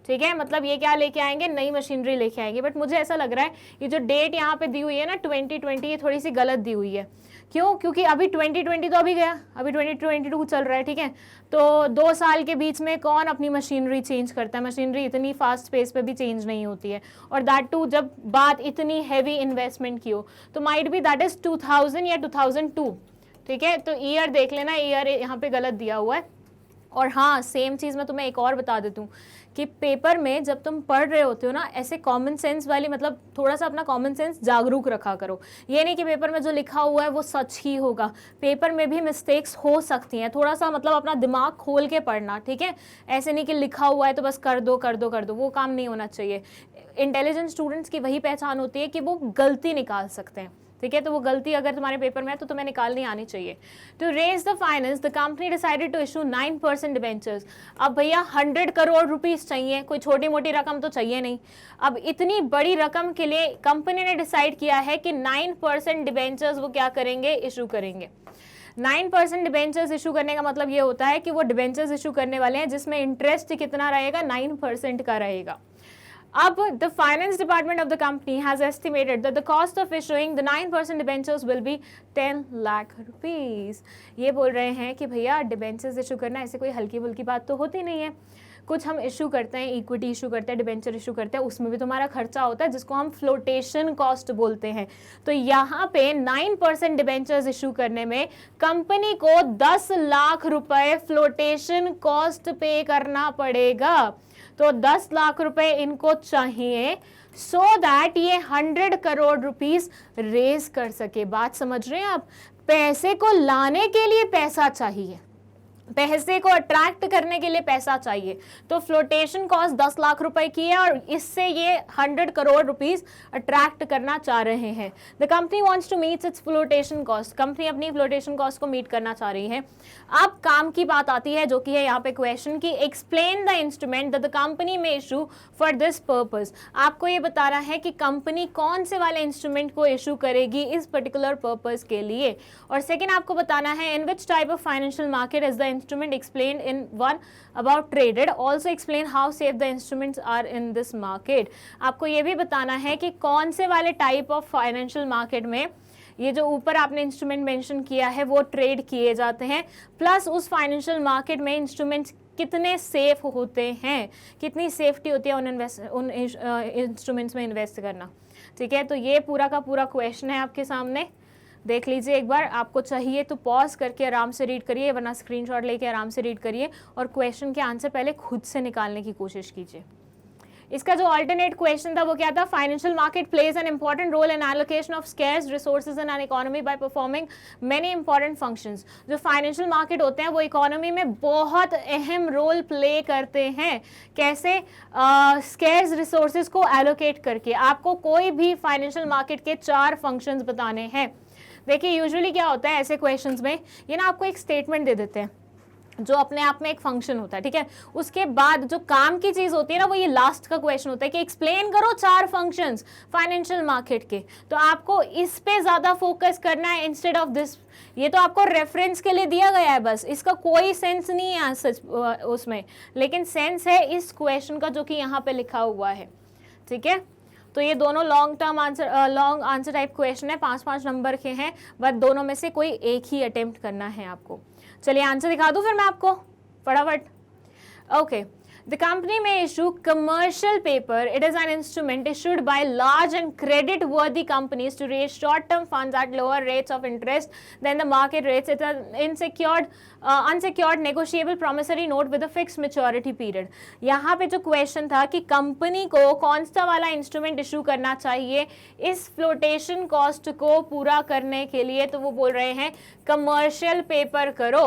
ठीक है, मतलब ये क्या लेके आएंगे, नई मशीनरी लेके आएंगे। बट मुझे ऐसा लग रहा है ये जो डेट यहाँ पे दी हुई है ना 2020, ये थोड़ी सी गलत दी हुई है। क्यों? क्योंकि अभी 2020 तो अभी गया, अभी 2022 चल रहा है, ठीक है। तो 2 साल के बीच में कौन अपनी मशीनरी चेंज करता है? मशीनरी इतनी फास्ट पेस पे भी चेंज नहीं होती है, और दैट टू जब बात इतनी हैवी इन्वेस्टमेंट की हो, तो माइट बी दैट इज 2000 या 2002, ठीक है। तो ईयर देख लेना, ईयर यहाँ पे गलत दिया हुआ है। और हाँ, सेम चीज़ मैं तुम्हें एक और बता देती हूँ कि पेपर में जब तुम पढ़ रहे होते हो ना, ऐसे कॉमन सेंस वाली, मतलब थोड़ा सा अपना कॉमन सेंस जागरूक रखा करो। ये नहीं कि पेपर में जो लिखा हुआ है वो सच ही होगा, पेपर में भी मिस्टेक्स हो सकती हैं। थोड़ा सा मतलब अपना दिमाग खोल के पढ़ना, ठीक है। ऐसे नहीं कि लिखा हुआ है तो बस कर दो कर दो कर दो, वो काम नहीं होना चाहिए। इंटेलिजेंट स्टूडेंट्स की वही पहचान होती है कि वो गलती निकाल सकते हैं, ठीक है। तो वो गलती अगर तुम्हारे पेपर में है तो तुम्हें निकालनी आनी चाहिए। To raise the finance the company decided to issue 9% debentures. अब भैया 100 करोड़ रुपीस चाहिए, कोई छोटी मोटी रकम तो चाहिए नहीं। अब इतनी बड़ी रकम के लिए कंपनी ने डिसाइड किया है कि 9% डिबेंचर्स वो क्या करेंगे, इशू करेंगे। 9% डिबेंचर्स इशू करने का मतलब ये होता है कि वो डिबेंचर्स इशू करने वाले हैं जिसमें इंटरेस्ट कितना रहेगा, 9% का रहेगा। अब the finance department of the company has estimated that the cost of issuing the 9% debentures will be 10 lakh rupees। ये बोल रहे हैं कि भैया डिबेंचर्स इशू करना ऐसे कोई हल्की फुल्की बात तो होती नहीं है। कुछ हम इशू करते हैं, इक्विटी इशू करते हैं, डिबेंचर इशू करते हैं, उसमें भी तुम्हारा खर्चा होता है जिसको हम फ्लोटेशन कॉस्ट बोलते हैं। तो यहाँ पे 9% डिबेंचर्स इशू करने में कंपनी को 10 लाख रुपए फ्लोटेशन कॉस्ट पे करना पड़ेगा। तो 10 लाख रुपए इनको चाहिए सो दैट ये 100 करोड़ रुपीस रेज कर सके। बात समझ रहे हैं आप? पैसे को लाने के लिए पैसा चाहिए, पैसे को अट्रैक्ट करने के लिए पैसा चाहिए। तो फ्लोटेशन कॉस्ट 10 लाख रुपए की है और इससे ये 100 करोड़ रुपीस अट्रैक्ट करना चाह रहे हैं। The company wants to meet its flotation cost. Company अपनी फ्लोटेशन कॉस्ट को मीट करना चाह रही है। अब काम की बात आती है जो कि है यहाँ पे क्वेश्चन की, explain the instrument that the company में इशू फॉर दिस पर्पस। आपको ये बताना है कि कंपनी कौन से वाले इंस्ट्रूमेंट को इशू करेगी इस पर्टिकुलर पर्पस के लिए। और सेकेंड आपको बताना है in which type of financial market is the instrument explained in one about traded, also explain how safe the instruments are in this market। आपको ये भी बताना है कि कौन से वाले टाइप ऑफ फाइनेंशियल मार्केट में ये जो ऊपर आपने इंस्ट्रूमेंट मेंशन किया है वो ट्रेड किए जाते हैं, प्लस उस फाइनेंशियल मार्केट में इंस्ट्रूमेंट्स कितने सेफ होते हैं, कितनी सेफ्टी होती है उन इंस्ट्रूमेंट्स में इन्वेस्ट करना, ठीक है। तो ये पूरा का पूरा क्वेश्चन है आपके सामने, देख लीजिए एक बार। आपको चाहिए तो पॉज करके आराम से रीड करिए, वरना स्क्रीनशॉट लेके आराम से रीड करिए और क्वेश्चन के आंसर पहले खुद से निकालने की कोशिश कीजिए। इसका जो अल्टरनेट क्वेश्चन था वो क्या था, financial market plays an important role in allocation of scarce resources in an economy by performing many important functions. जो फाइनेंशियल मार्केट होते हैं वो इकोनॉमी में बहुत अहम रोल प्ले करते हैं। कैसे? स्केर्स रिसोर्सेज को एलोकेट करके। आपको कोई भी फाइनेंशियल मार्केट के 4 फंक्शंस बताने हैं। देखिए यूजुअली क्या होता है ऐसे क्वेश्चंस में, ये ना आपको एक स्टेटमेंट दे देते हैं जो अपने आप में एक फंक्शन होता है, ठीक है। उसके बाद जो काम की चीज होती है ना वो ये लास्ट का क्वेश्चन होता है कि एक्सप्लेन करो 4 फंक्शंस फाइनेंशियल मार्केट के। तो आपको इस पे ज्यादा फोकस करना है इंस्टेड ऑफ दिस। ये तो आपको रेफरेंस के लिए दिया गया है बस, इसका कोई सेंस नहीं है सच उसमें, लेकिन सेंस है इस क्वेश्चन का जो कि यहाँ पे लिखा हुआ है, ठीक है। तो ये दोनों लॉन्ग आंसर टाइप क्वेश्चन है, 5-5 नंबर के हैं, बट दोनों में से कोई एक ही अटेम्प्ट करना है आपको। चलिए आंसर दिखा दूं फिर मैं आपको फटाफट। Okay, the company may issue commercial paper. It is an instrument issued by large and credit-worthy companies to raise short-term funds at lower rates of interest than the market rates. It's an unsecured negotiable promissory note with a fixed maturity period. यहाँ पे जो question था कि company को कौन सा वाला instrument issue करना चाहिए इस फ्लोटेशन कॉस्ट को पूरा करने के लिए, तो वो बोल रहे हैं कमर्शियल पेपर करो।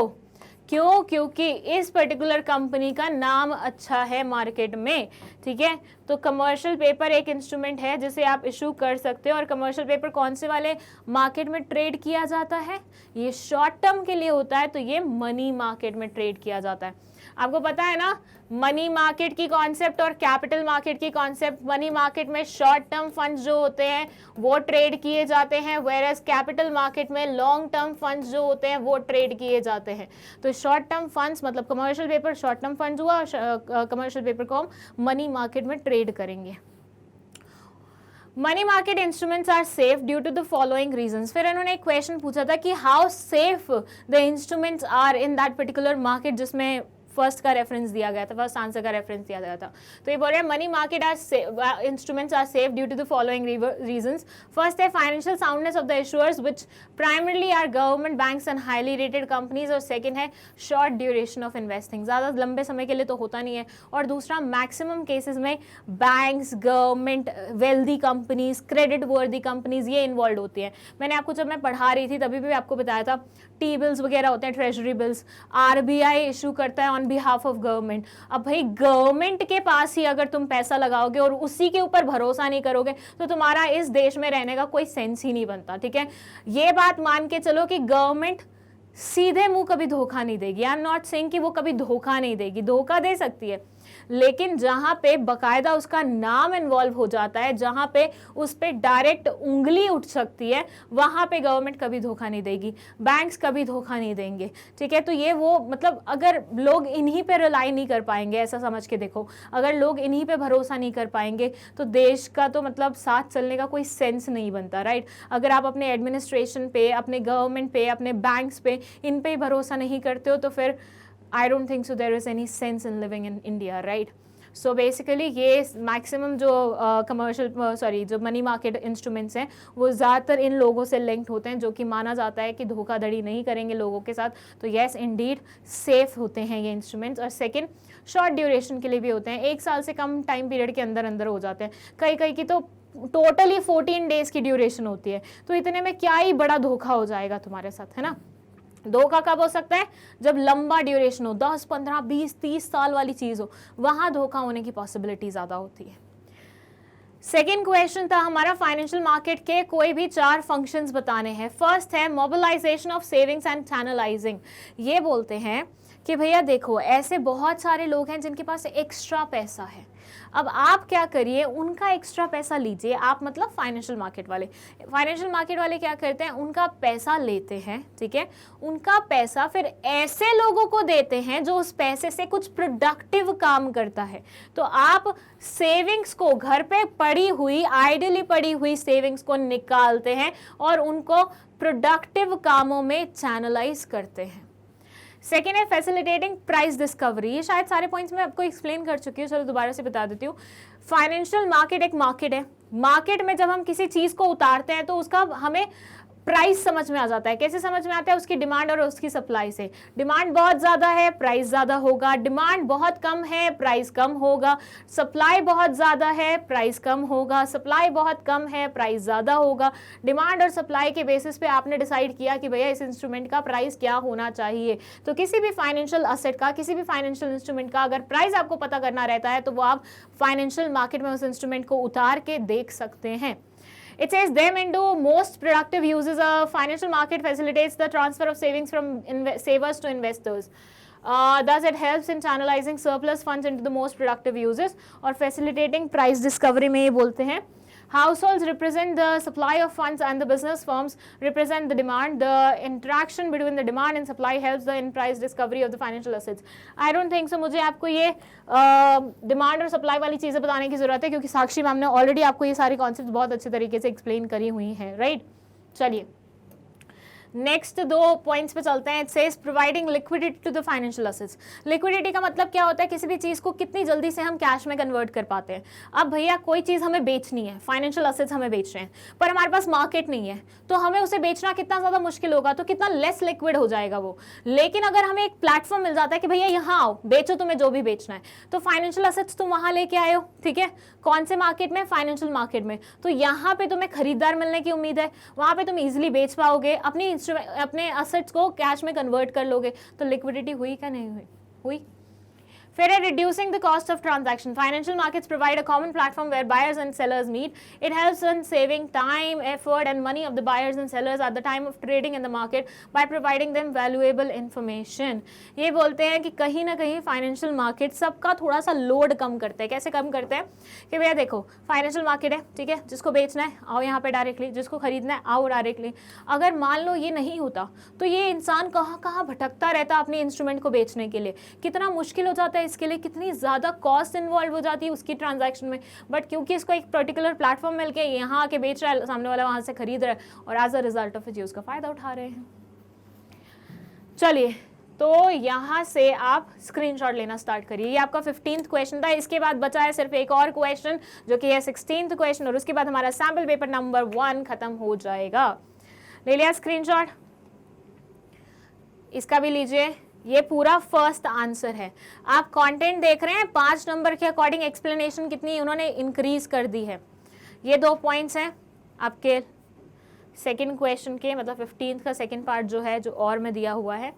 क्यों? क्योंकि इस पर्टिकुलर कंपनी का नाम अच्छा है मार्केट में, ठीक है। तो कमर्शियल पेपर एक इंस्ट्रूमेंट है जिसे आप इशू कर सकते हो। और कमर्शियल पेपर कौन से वाले मार्केट में ट्रेड किया जाता है? ये शॉर्ट टर्म के लिए होता है, तो ये मनी मार्केट में ट्रेड किया जाता है। आपको पता है ना मनी मार्केट की कॉन्सेप्ट और कैपिटल मार्केट की कॉन्सेप्ट। मनी मार्केट में शॉर्ट टर्म फंड्स जो होते हैं वो ट्रेड किए जाते हैं, वेयर एज कैपिटल मार्केट में लॉन्ग टर्म फंड्स जो होते हैं वो ट्रेड किए जाते हैं। तो शॉर्ट टर्म फंड्स मतलब commercial paper short term funds हुआ, कमर्शियल पेपर को हम मनी मार्केट में ट्रेड करेंगे। Money market instruments are safe due to the following reasons. फिर इन्होंने एक क्वेश्चन पूछा था कि how safe the instruments are in that particular market जिसमें फर्स्ट का रेफरेंस दिया गया था, फर्स्ट आंसर का रेफरेंस दिया गया था। तो ये बोल रहे हैं money market are instruments are safe due to the following reasons. First है financial soundness of the issuers which primarily are government banks and highly rated companies, और सेकंड है शॉर्ट ड्यूरेशन ऑफ इन्वेस्टिंग, ज़्यादा लंबे समय के लिए तो होता नहीं है, और दूसरा मैक्सिमम केसेस में banks, government, wealthy companies, credit वर्दी कंपनीज ये इन्वॉल्व होती हैं। मैंने आपको जब मैं पढ़ा रही थी तभी भी आपको बताया था टी बिल्स वगैरह होते हैं, ट्रेजरी बिल्स, आरबीआई इशू करता है ऑन बिहाफ ऑफ गवर्नमेंट। अब भाई गवर्नमेंट के पास ही अगर तुम पैसा लगाओगे और उसी के ऊपर भरोसा नहीं करोगे तो तुम्हारा इस देश में रहने का कोई सेंस ही नहीं बनता, ठीक है। ये बात मान के चलो कि गवर्नमेंट सीधे मुंह कभी धोखा नहीं देगी। आई एम नॉट सेइंग कि वो कभी धोखा नहीं देगी, धोखा दे सकती है, लेकिन जहां पे बकायदा उसका नाम इन्वॉल्व हो जाता है, जहां पे उस पे डायरेक्ट उंगली उठ सकती है, वहां पे गवर्नमेंट कभी धोखा नहीं देगी, बैंक्स कभी धोखा नहीं देंगे, ठीक है। तो ये वो मतलब अगर लोग इन्हीं पे रिलाई नहीं कर पाएंगे, ऐसा समझ के देखो, अगर लोग इन्हीं पे भरोसा नहीं कर पाएंगे तो देश का तो मतलब साथ चलने का कोई सेंस नहीं बनता, राइट। अगर आप अपने एडमिनिस्ट्रेशन पे, अपने गवर्नमेंट पे, अपने बैंक्स पे, इन पे ही भरोसा नहीं करते हो तो फिर I don't think so there is any sense in living in India, right? So basically ये मैक्सिमम जो कमर्शियल जो मनी मार्केट इंस्ट्रूमेंट्स हैं वो ज़्यादातर इन लोगों से लिंक्ड होते हैं जो कि माना जाता है कि धोखाधड़ी नहीं करेंगे लोगों के साथ। तो येस इंडीड सेफ होते हैं ये इंस्ट्रूमेंट्स। और सेकंड शॉर्ट ड्यूरेशन के लिए भी होते हैं, 1 साल से कम टाइम पीरियड के अंदर अंदर हो जाते हैं, कई कई की तो टोटली 14 डेज की ड्यूरेशन होती है। तो इतने में क्या ही बड़ा धोखा हो जाएगा तुम्हारे साथ, है ना। धोखा कब हो सकता है? जब लंबा ड्यूरेशन हो, 10, 15, 20, 30 साल वाली चीज हो, वहां धोखा होने की पॉसिबिलिटी ज्यादा होती है। सेकेंड क्वेश्चन था हमारा फाइनेंशियल मार्केट के कोई भी 4 फंक्शंस बताने हैं। फर्स्ट है mobilisation of savings and channelising. ये बोलते हैं कि भैया देखो ऐसे बहुत सारे लोग हैं जिनके पास एक्स्ट्रा पैसा है, अब आप क्या करिए उनका एक्स्ट्रा पैसा लीजिए, आप मतलब फाइनेंशियल मार्केट वाले। फाइनेंशियल मार्केट वाले क्या करते हैं, उनका पैसा लेते हैं, ठीक है, उनका पैसा फिर ऐसे लोगों को देते हैं जो उस पैसे से कुछ प्रोडक्टिव काम करता है। तो आप सेविंग्स को, घर पे पड़ी हुई, आइडियली पड़ी हुई सेविंग्स को निकालते हैं और उनको प्रोडक्टिव कामों में चैनलाइज करते हैं। सेकेंड है फैसिलिटेटिंग प्राइस डिस्कवरी। ये शायद सारे पॉइंट्स मैं आपको एक्सप्लेन कर चुकी हूँ, चलो दोबारा से बता देती हूँ। फाइनेंशियल मार्केट एक मार्केट है, मार्केट में जब हम किसी चीज को उतारते हैं तो उसका हमें प्राइस समझ में आ जाता है। कैसे समझ में आता है? उसकी डिमांड और उसकी सप्लाई से। डिमांड बहुत ज्यादा है, प्राइस ज्यादा होगा, डिमांड बहुत कम है, प्राइस कम होगा, सप्लाई बहुत ज्यादा है, प्राइस कम होगा, सप्लाई बहुत कम है, प्राइस ज्यादा होगा। डिमांड और सप्लाई के बेसिस पे आपने डिसाइड किया कि भैया इस इंस्ट्रूमेंट का प्राइस क्या होना चाहिए। तो किसी भी फाइनेंशियल असेट का, किसी भी फाइनेंशियल इंस्ट्रूमेंट का अगर प्राइस आपको पता करना रहता है तो वो आप फाइनेंशियल मार्केट में उस इंस्ट्रूमेंट को उतार के देख सकते हैं। It says them into most productive uses. A financial market facilitates the transfer of savings from savers to investors. Thus, it helps in channelizing surplus funds into the most productive uses और facilitating price discovery में ये बोलते हैं। Households represent the supply of funds and the business firms represent the demand. The interaction between the demand and supply helps the in price discovery of the financial assets. I don't think so मुझे आपको ये demand और supply वाली चीज़ें बताने की ज़रूरत है क्योंकि साक्षी मैम ने ऑलरेडी आपको ये सारी कॉन्सेप्ट बहुत अच्छे तरीके से एक्सप्लेन करी हुई हैं, राइट। चलिए नेक्स्ट 2 पॉइंट्स पे चलते हैं। It says providing liquidity to the financial assets. Liquidity का मतलब क्या होता है? किसी भी चीज को कितनी जल्दी से हम कैश में कन्वर्ट कर पाते हैं। अब भैया कोई चीज हमें बेचनी है, फाइनेंशियल असेट्स हमें बेच रहे हैं, पर हमारे पास मार्केट नहीं है, तो हमें उसे बेचना कितना ज्यादा मुश्किल होगा, तो कितना लेस लिक्विड हो जाएगा वो। लेकिन अगर हमें एक प्लेटफॉर्म मिल जाता है कि भैया यहाँ आओ, बेचो तुम्हें जो भी बेचना है, तो फाइनेंशियल असेट्स तुम वहां लेके आए हो, ठीक है, कौन से मार्केट में? फाइनेंशियल मार्केट में। तो यहाँ पे तुम्हें खरीदार मिलने की उम्मीद है, वहां पे तुम इजिली बेच पाओगे, अपने असेट्स को कैश में कन्वर्ट कर लोगे। तो लिक्विडिटी हुई क्या नहीं हुई? हुई। फिर है reducing the cost of transaction. Financial markets provide a common platform where buyers and sellers meet. It helps in saving time, effort and money of the buyers and sellers at the time of trading in the market by providing them valuable information. ये बोलते हैं कि कहीं ना कहीं financial market सबका थोड़ा सा लोड कम करते हैं. कैसे कम करते हैं कि भैया देखो फाइनेंशियल मार्केट है, ठीक है, जिसको बेचना है आओ यहाँ पे डायरेक्टली, जिसको खरीदना है आओ डायरेक्टली. अगर मान लो ये नहीं होता तो ये इंसान कहाँ कहाँ भटकता रहता अपने इंस्ट्रूमेंट को बेचने के लिए. कितना मुश्किल हो जाता है इसके लिए, कितनी ज़्यादा कॉस्ट इन्वॉल्व हो जाती है उसकी ट्रांजैक्शन में. बट क्योंकि इसको एक पर्टिकुलर प्लेटफॉर्म मिल के यहाँ आके बेच रहा है, सामने वाला वहाँ से खरीद रहा है और as a result of it उसका फ़ायदा उठा रहे हैं. चलिए तो यहाँ से आप स्क्रीनशॉट लेना स्टार्ट करिए. ये आपका 15th क्वेश्चन था. इसके बाद बचा है सिर्फ एक और क्वेश्चन जो कि है 16th क्वेश्चन और उसके बाद हमारा सैम्पल पेपर नंबर 1 खत्म हो जाएगा. ले लिया स्क्रीनशॉट, इसका भी लीजिए. ये पूरा फर्स्ट आंसर है. आप कंटेंट देख रहे हैं 5 नंबर के अकॉर्डिंग एक्सप्लेनेशन कितनी उन्होंने इंक्रीज कर दी है. ये 2 पॉइंट्स हैं आपके सेकंड क्वेश्चन के, मतलब 15th का सेकंड पार्ट जो है जो और में दिया हुआ है.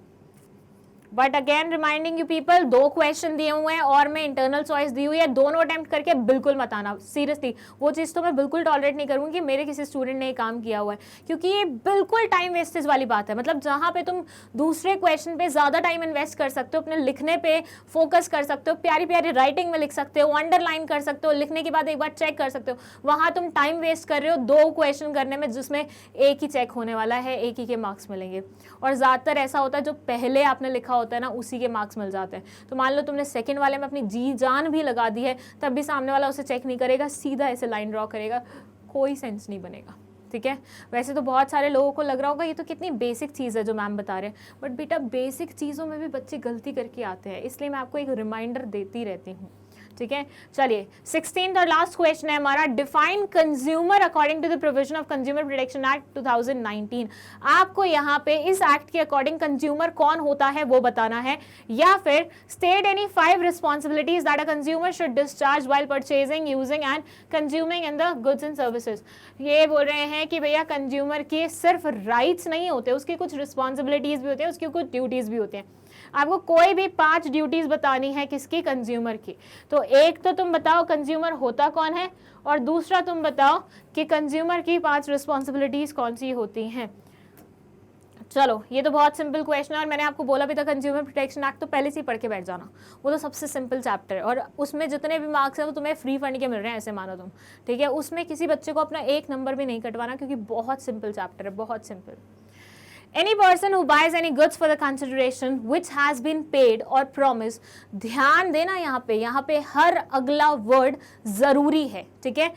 But again reminding you people, 2 question दिए हुए हैं और मैं इंटरनल चॉइस दी हुई है. दोनों अटेम्प्ट करके बिल्कुल मत आना, सीरियसली वो चीज़ तो मैं बिल्कुल टॉलरेट नहीं करूँगी कि मेरे किसी स्टूडेंट ने ये काम किया हुआ है, क्योंकि ये बिल्कुल टाइम वेस्टेज वाली बात है. मतलब जहाँ पे तुम दूसरे क्वेश्चन पे ज़्यादा टाइम इन्वेस्ट कर सकते हो, अपने लिखने पे फोकस कर सकते हो, प्यारी प्यारी राइटिंग में लिख सकते हो, अंडरलाइन कर सकते हो, लिखने के बाद एक बार चेक कर सकते हो, वहाँ तुम टाइम वेस्ट कर रहे हो 2 क्वेश्चन करने में जिसमें एक ही चेक होने वाला है, एक ही के मार्क्स मिलेंगे. और ज़्यादातर ऐसा होता है जो पहले आपने लिखा होता है ना उसी के मार्क्स मिल जाते हैं. तो मान लो तुमने सेकंड वाले में अपनी जी जान भी लगा दी है, तब भी सामने वाला उसे चेक नहीं करेगा, सीधा ऐसे लाइन ड्रॉ करेगा, कोई सेंस नहीं बनेगा. ठीक है, वैसे तो बहुत सारे लोगों को लग रहा होगा ये तो कितनी बेसिक चीज़ है जो मैम बता रहे हैं, बट बेटा बेसिक चीज़ों में भी बच्चे गलती करके आते हैं, इसलिए मैं आपको एक रिमाइंडर देती रहती हूँ. ठीक है, चलिए 16th और लास्ट क्वेश्चन है हमारा, define consumer according to the provision of Consumer Protection Act 2019. आपको यहाँ पे इस एक्ट के अकॉर्डिंग कंज्यूमर कौन होता है वो बताना है, या फिर state any 5 responsibilities that a consumer should discharge while purchasing, using and consuming in the goods and services. ये बोल रहे हैं कि भैया कंज्यूमर के सिर्फ राइट्स नहीं होते, उसकी कुछ रिस्पॉन्सिबिलिटीज भी होती है, उसकी कुछ ड्यूटीज भी होती हैं. आपको कोई भी 5 ड्यूटीज बतानी है किसकी, कंज्यूमर की. तो एक तो तुम बताओ कंज्यूमर होता कौन है, और दूसरा तुम बताओ कि कंज्यूमर की 5 रिस्पॉन्सिबिलिटीज कौन सी होती हैं. चलो ये तो बहुत सिंपल क्वेश्चन है, और मैंने आपको बोला भी था कंज्यूमर प्रोटेक्शन एक्ट तो पहले से ही पढ़ के बैठ जाना, वो तो सबसे सिंपल चैप्टर है और उसमें जितने भी मार्क्स हैं वो तुम्हें फ्री फंड के मिल रहे हैं, ऐसे मानो तुम. ठीक है, उसमें किसी बच्चे को अपना 1 नंबर भी नहीं कटवाना, क्योंकि बहुत सिंपल चैप्टर है, बहुत simple. Any person who buys any goods for the consideration which has been paid or promised, ध्यान देना यहाँ पे हर अगला वर्ड जरूरी है. ठीक है,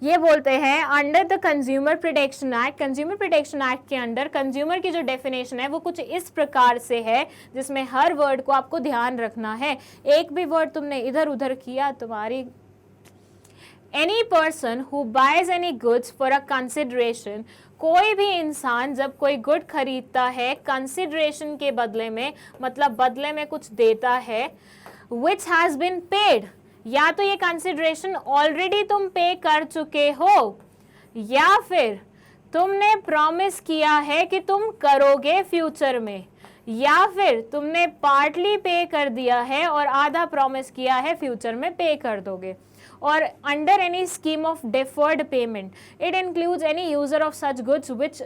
ये बोलते हैं under the consumer Protection act. Consumer Protection act के अंडर कंज्यूमर की जो डेफिनेशन है वो कुछ इस प्रकार से है, जिसमें हर वर्ड को आपको ध्यान रखना है. एक भी वर्ड तुमने इधर उधर किया तुम्हारी. Any person who buys any goods for a consideration, कोई भी इंसान जब कोई गुड खरीदता है कंसिडरेशन के बदले में, मतलब बदले में कुछ देता है, which has been paid, या तो ये कंसिडरेशन ऑलरेडी तुम पे कर चुके हो, या फिर तुमने प्रॉमिस किया है कि तुम करोगे फ्यूचर में, या फिर तुमने पार्टली पे कर दिया है और आधा प्रॉमिस किया है फ्यूचर में पे कर दोगे. or under any scheme of deferred payment. It includes any user of such goods which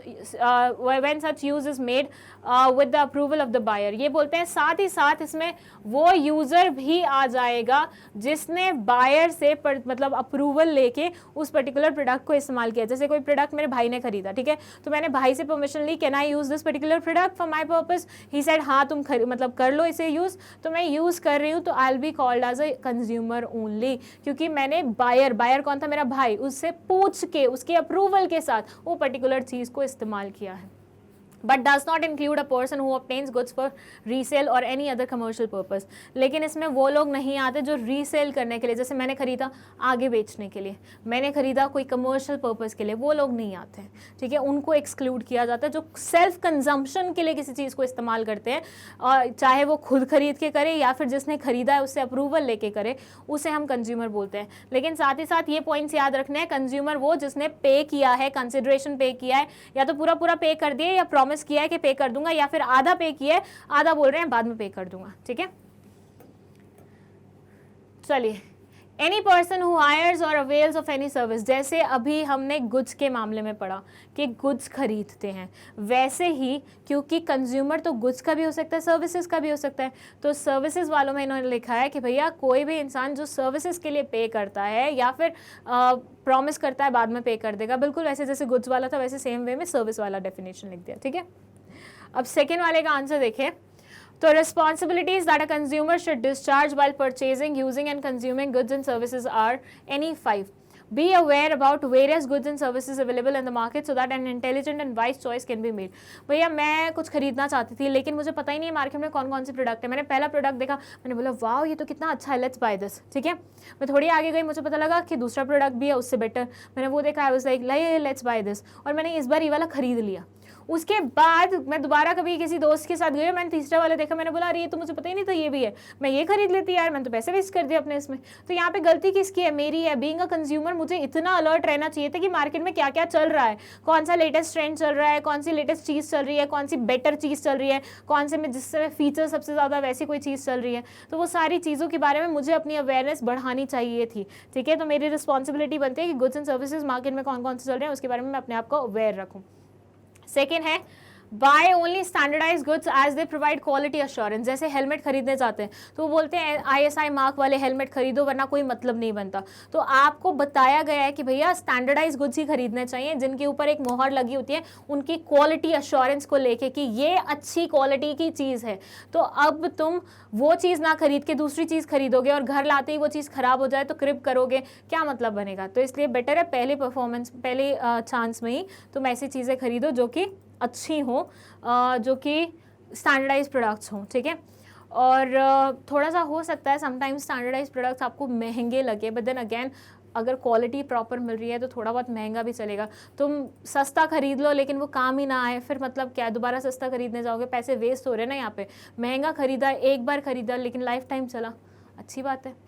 when such use is made with the approval of the buyer. ये बोलते हैं साथ ही साथ इसमें वो यूजर भी आ जाएगा जिसने बायर से मतलब अप्रूवल लेके उस पर्टिकुलर प्रोडक्ट को इस्तेमाल किया. जैसे कोई प्रोडक्ट मेरे भाई ने खरीदा, ठीक है, तो मैंने भाई से परमिशन ली, can I use this particular product for my purpose. He said हाँ तुम मतलब कर लो इसे यूज, तो मैं यूज कर रही हूँ, तो I will be called as a consumer only, क्योंकि मैंने बायर कौन था, मेरा भाई, उससे पूछ के उसके अप्रूवल के साथ वो पर्टिकुलर चीज को इस्तेमाल किया है. But does not include a person who obtains goods for resale or any other commercial purpose. लेकिन इसमें वो लोग नहीं आते जो रीसेल करने के लिए, जैसे मैंने खरीदा आगे बेचने के लिए, मैंने खरीदा कोई कमर्शियल पर्पस के लिए, वो लोग नहीं आते हैं, ठीक है, उनको एक्सक्लूड किया जाता है. जो सेल्फ कंजम्पशन के लिए किसी चीज़ को इस्तेमाल करते हैं, और चाहे वो खुद खरीद के करे या फिर जिसने खरीदा है उससे अप्रूवल लेके करे, उसे हम कंज्यूमर बोलते हैं. लेकिन साथ ही साथ ये पॉइंट्स याद रखने हैं, कंज्यूमर वो जिसने पे किया है, कंसिडरेशन पे किया है, या तो पूरा पे कर दिया या प्रॉमिस किया है कि पे कर दूंगा, या फिर आधा पे किया है, आधा बोल रहे हैं बाद में पे कर दूंगा. ठीक है, चलिए, एनी पर्सन हु हायर्स और अवेल्स ऑफ एनी सर्विस, जैसे अभी हमने गुड्स के मामले में पढ़ा कि गुड्स खरीदते हैं, वैसे ही क्योंकि कंज्यूमर तो गुड्स का भी हो सकता है, सर्विसेज का भी हो सकता है, तो सर्विसेज वालों में इन्होंने लिखा है कि भैया कोई भी इंसान जो सर्विसेज के लिए पे करता है या फिर प्रॉमिस करता है बाद में पे कर देगा, बिल्कुल वैसे जैसे गुड्स वाला था वैसे सेम वे में सर्विस वाला डेफिनेशन लिख दिया, ठीक है। अब सेकेंड वाले का आंसर देखें तो responsibilities that a consumer should discharge while purchasing, using and consuming goods and services are any 5. Be aware about various goods and services available in the market so that an intelligent and wise choice can be made. भैया मैं कुछ खरीदना चाहती थी लेकिन मुझे पता ही नहीं है मार्केट में कौन कौन से प्रोडक्ट है। मैंने पहला प्रोडक्ट देखा, मैंने बोला वाह ये तो कितना अच्छा है, लेट्स बाय दिस, ठीक है। मैं थोड़ी आगे गई, मुझे पता लगा कि दूसरा प्रोडक्ट भी है उससे बेटर, मैंने वो देखा, I was like let's buy this, और मैंने इस बार ये वाला खरीद लिया। उसके बाद मैं दोबारा कभी किसी दोस्त के साथ गई, मैंने तीसरा वाला देखा, मैंने बोला अरे ये तो मुझे पता ही नहीं था ये भी है, मैं ये खरीद लेती यार, मैंने तो पैसे वेस्ट कर दिए अपने इसमें। तो यहाँ पे गलती किसकी है? मेरी है। बीइंग अ कंज्यूमर मुझे इतना अलर्ट रहना चाहिए था कि मार्केट में क्या क्या चल रहा है, कौन सा लेटेस्ट ट्रेंड चल रहा है, कौन सी लेटेस्ट चीज़ चल रही है, कौन सी बेटर चीज़ चल रही है, कौन से में जिससे फीचर सबसे ज़्यादा वैसी कोई चीज़ चल रही है। तो वो सारी चीज़ों के बारे में मुझे अपनी अवेयरनेस बढ़ानी चाहिए थी, ठीक है। तो मेरी रिस्पॉन्सिबिलिटी बनती है कि गुड्स एंड सर्विसेज मार्केट में कौन कौन से चल रहे हैं उसके बारे में मैं अपने आप को अवेयर रखूँ। सेकेंड है buy only standardise goods as they provide quality assurance. जैसे हेलमेट खरीदने जाते हैं तो वो बोलते हैं ISI मार्क वाले हेलमेट खरीदो वरना कोई मतलब नहीं बनता। तो आपको बताया गया है कि भैया स्टैंडर्डाइज गुड्स ही खरीदने चाहिए जिनके ऊपर एक मोहर लगी होती है उनकी क्वालिटी अश्योरेंस को लेके कि ये अच्छी क्वालिटी की चीज़ है। तो अब तुम वो चीज़ ना खरीद के दूसरी चीज़ खरीदोगे और घर लाते ही वो चीज़ खराब हो जाए तो क्रिप करोगे, क्या मतलब बनेगा। तो इसलिए बेटर है पहले परफॉर्मेंस पहले चांस में ही तुम ऐसी चीज़ें खरीदो जो कि अच्छी हो, जो कि स्टैंडर्डाइज प्रोडक्ट्स हों, ठीक है। और थोड़ा सा हो सकता है समटाइम्स स्टैंडर्डाइज प्रोडक्ट्स आपको महंगे लगे, बट देन अगेन अगर क्वालिटी प्रॉपर मिल रही है तो थोड़ा बहुत महंगा भी चलेगा। तुम सस्ता खरीद लो लेकिन वो काम ही ना आए, फिर मतलब क्या, दोबारा सस्ता खरीदने जाओगे, पैसे वेस्ट हो रहे हैं ना यहाँ पे। महंगा खरीदा, एक बार खरीदा लेकिन लाइफ टाइम चला, अच्छी बात है।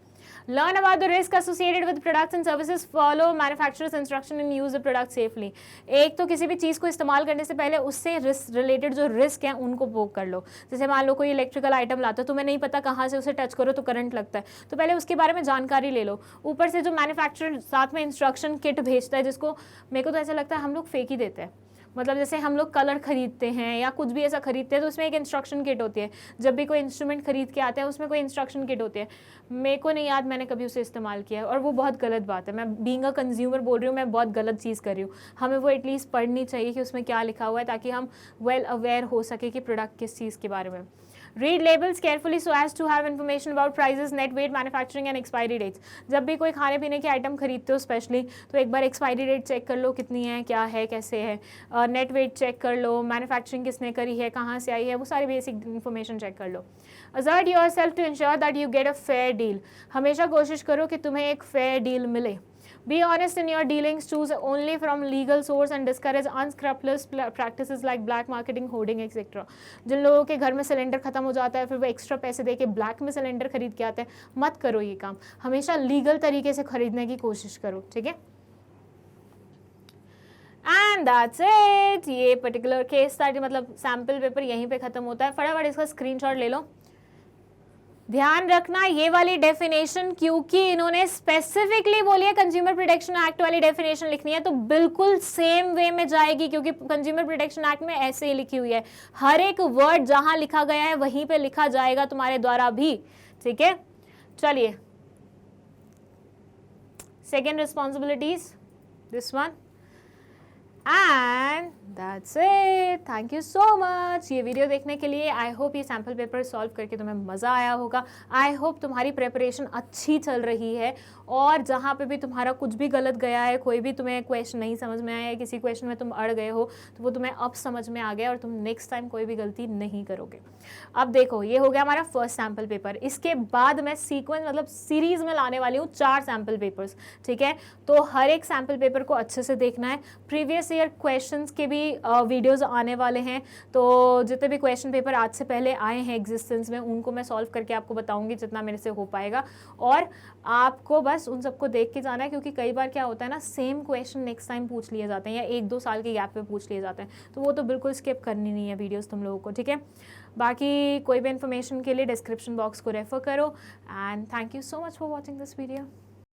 Learn about the risk associated with products and services. Follow manufacturer's instruction and use the product safely. एक तो किसी भी चीज़ को इस्तेमाल करने से पहले उससे रिलेटेड जो रिस्क हैं उनको वोक कर लो। जैसे मान लो कोई इलेक्ट्रिकल आइटम लाता है, तुम्हें नहीं पता कहाँ से उसे टच करो तो करंट लगता है, तो पहले उसके बारे में जानकारी ले लो। ऊपर से जो मैन्युफैक्चरर साथ में इंस्ट्रक्शन किट भेजता है, जिसको मेरे को तो ऐसा लगता है हम लोग फेंक ही देते हैं। मतलब जैसे हम लोग कलर खरीदते हैं या कुछ भी ऐसा खरीदते हैं तो उसमें एक इंस्ट्रक्शन किट होती है। जब भी कोई इंस्ट्रूमेंट खरीद के आते हैं उसमें कोई इंस्ट्रक्शन किट होती है। मेरे को नहीं याद मैंने कभी उसे इस्तेमाल किया है और वो बहुत गलत बात है। मैं बीइंग अ कंज्यूमर बोल रही हूँ, मैं बहुत गलत चीज़ कर रही हूँ। हमें वो एटलीस्ट पढ़नी चाहिए कि उसमें क्या लिखा हुआ है ताकि हम वेल अवेयर हो सके कि प्रोडक्ट किस चीज़ के बारे में। Read labels carefully so as to have information about prices, net weight, manufacturing and expiry dates. जब भी कोई खाने पीने के आइटम खरीदते हो स्पेशली तो एक बार एक्सपायरी डेट चेक कर लो कितनी है, क्या है, कैसे है। नेट वेट चेक कर लो, मैन्युफैक्चरिंग किसने करी है, कहाँ से आई है, वो सारी बेसिक इन्फॉर्मेशन चेक कर लो। Assert yourself to ensure that you get a fair deal. हमेशा कोशिश करो कि तुम्हें एक फेयर डील मिले। Be honest in your dealings, choose only from legal source and discourage unscrupulous practices like black marketing, hoarding, etc. जिन लोगों के घर में सिलेंडर खत्म हो जाता है फिर वो एक्स्ट्रा पैसे दे के ब्लैक में सिलेंडर खरीद के आते हैं, मत करो ये काम। हमेशा लीगल तरीके से खरीदने की कोशिश करो, ठीक है। And that's it. ये पर्टिकुलर केस स्टडी मतलब सैम्पल पेपर यहीं पे खत्म होता है। फटाफट इसका स्क्रीनशॉट ले लो। ध्यान रखना ये वाली डेफिनेशन क्योंकि इन्होंने स्पेसिफिकली बोली है कंज्यूमर प्रोटेक्शन एक्ट वाली डेफिनेशन लिखनी है तो बिल्कुल सेम वे में जाएगी क्योंकि कंज्यूमर प्रोटेक्शन एक्ट में ऐसे ही लिखी हुई है। हर एक वर्ड जहां लिखा गया है वहीं पे लिखा जाएगा तुम्हारे द्वारा भी, ठीक है। चलिए second responsibilities, this one and that's it. Thank you so much ये वीडियो देखने के लिए। आई होप ये सैम्पल पेपर सॉल्व करके तुम्हें मज़ा आया होगा। आई होप तुम्हारी प्रेपरेशन अच्छी चल रही है और जहाँ पे भी तुम्हारा कुछ भी गलत गया है, कोई भी तुम्हें क्वेश्चन नहीं समझ में आया है, किसी क्वेश्चन में तुम अड़ गए हो तो वो तुम्हें अब समझ में आ गया और तुम नेक्स्ट टाइम कोई भी गलती नहीं करोगे। अब देखो ये हो गया हमारा फर्स्ट सैम्पल पेपर। इसके बाद मैं सीक्वेंस मतलब सीरीज में लाने वाली हूँ 4 सैम्पल पेपर्स, ठीक है। तो हर एक सैम्पल पेपर को अच्छे से देखना है। प्रीवियस ईयर क्वेश्चंस के भी वीडियोस आने वाले हैं, तो जितने भी क्वेश्चन पेपर आज से पहले आए हैं एग्जिस्टेंस में उनको मैं सॉल्व करके आपको बताऊंगी जितना मेरे से हो पाएगा, और आपको बस उन सबको देख के जाना है, क्योंकि कई बार क्या होता है ना, सेम क्वेश्चन नेक्स्ट टाइम पूछ लिए जाते हैं या 1-2 साल के गैप पे पूछ लिए जाते हैं, तो वो तो बिल्कुल स्किप करनी नहीं है वीडियोस तुम लोगों को, ठीक है। बाकी कोई भी इन्फॉर्मेशन के लिए डिस्क्रिप्शन बॉक्स को रेफर करो, and thank you so much for watching this video.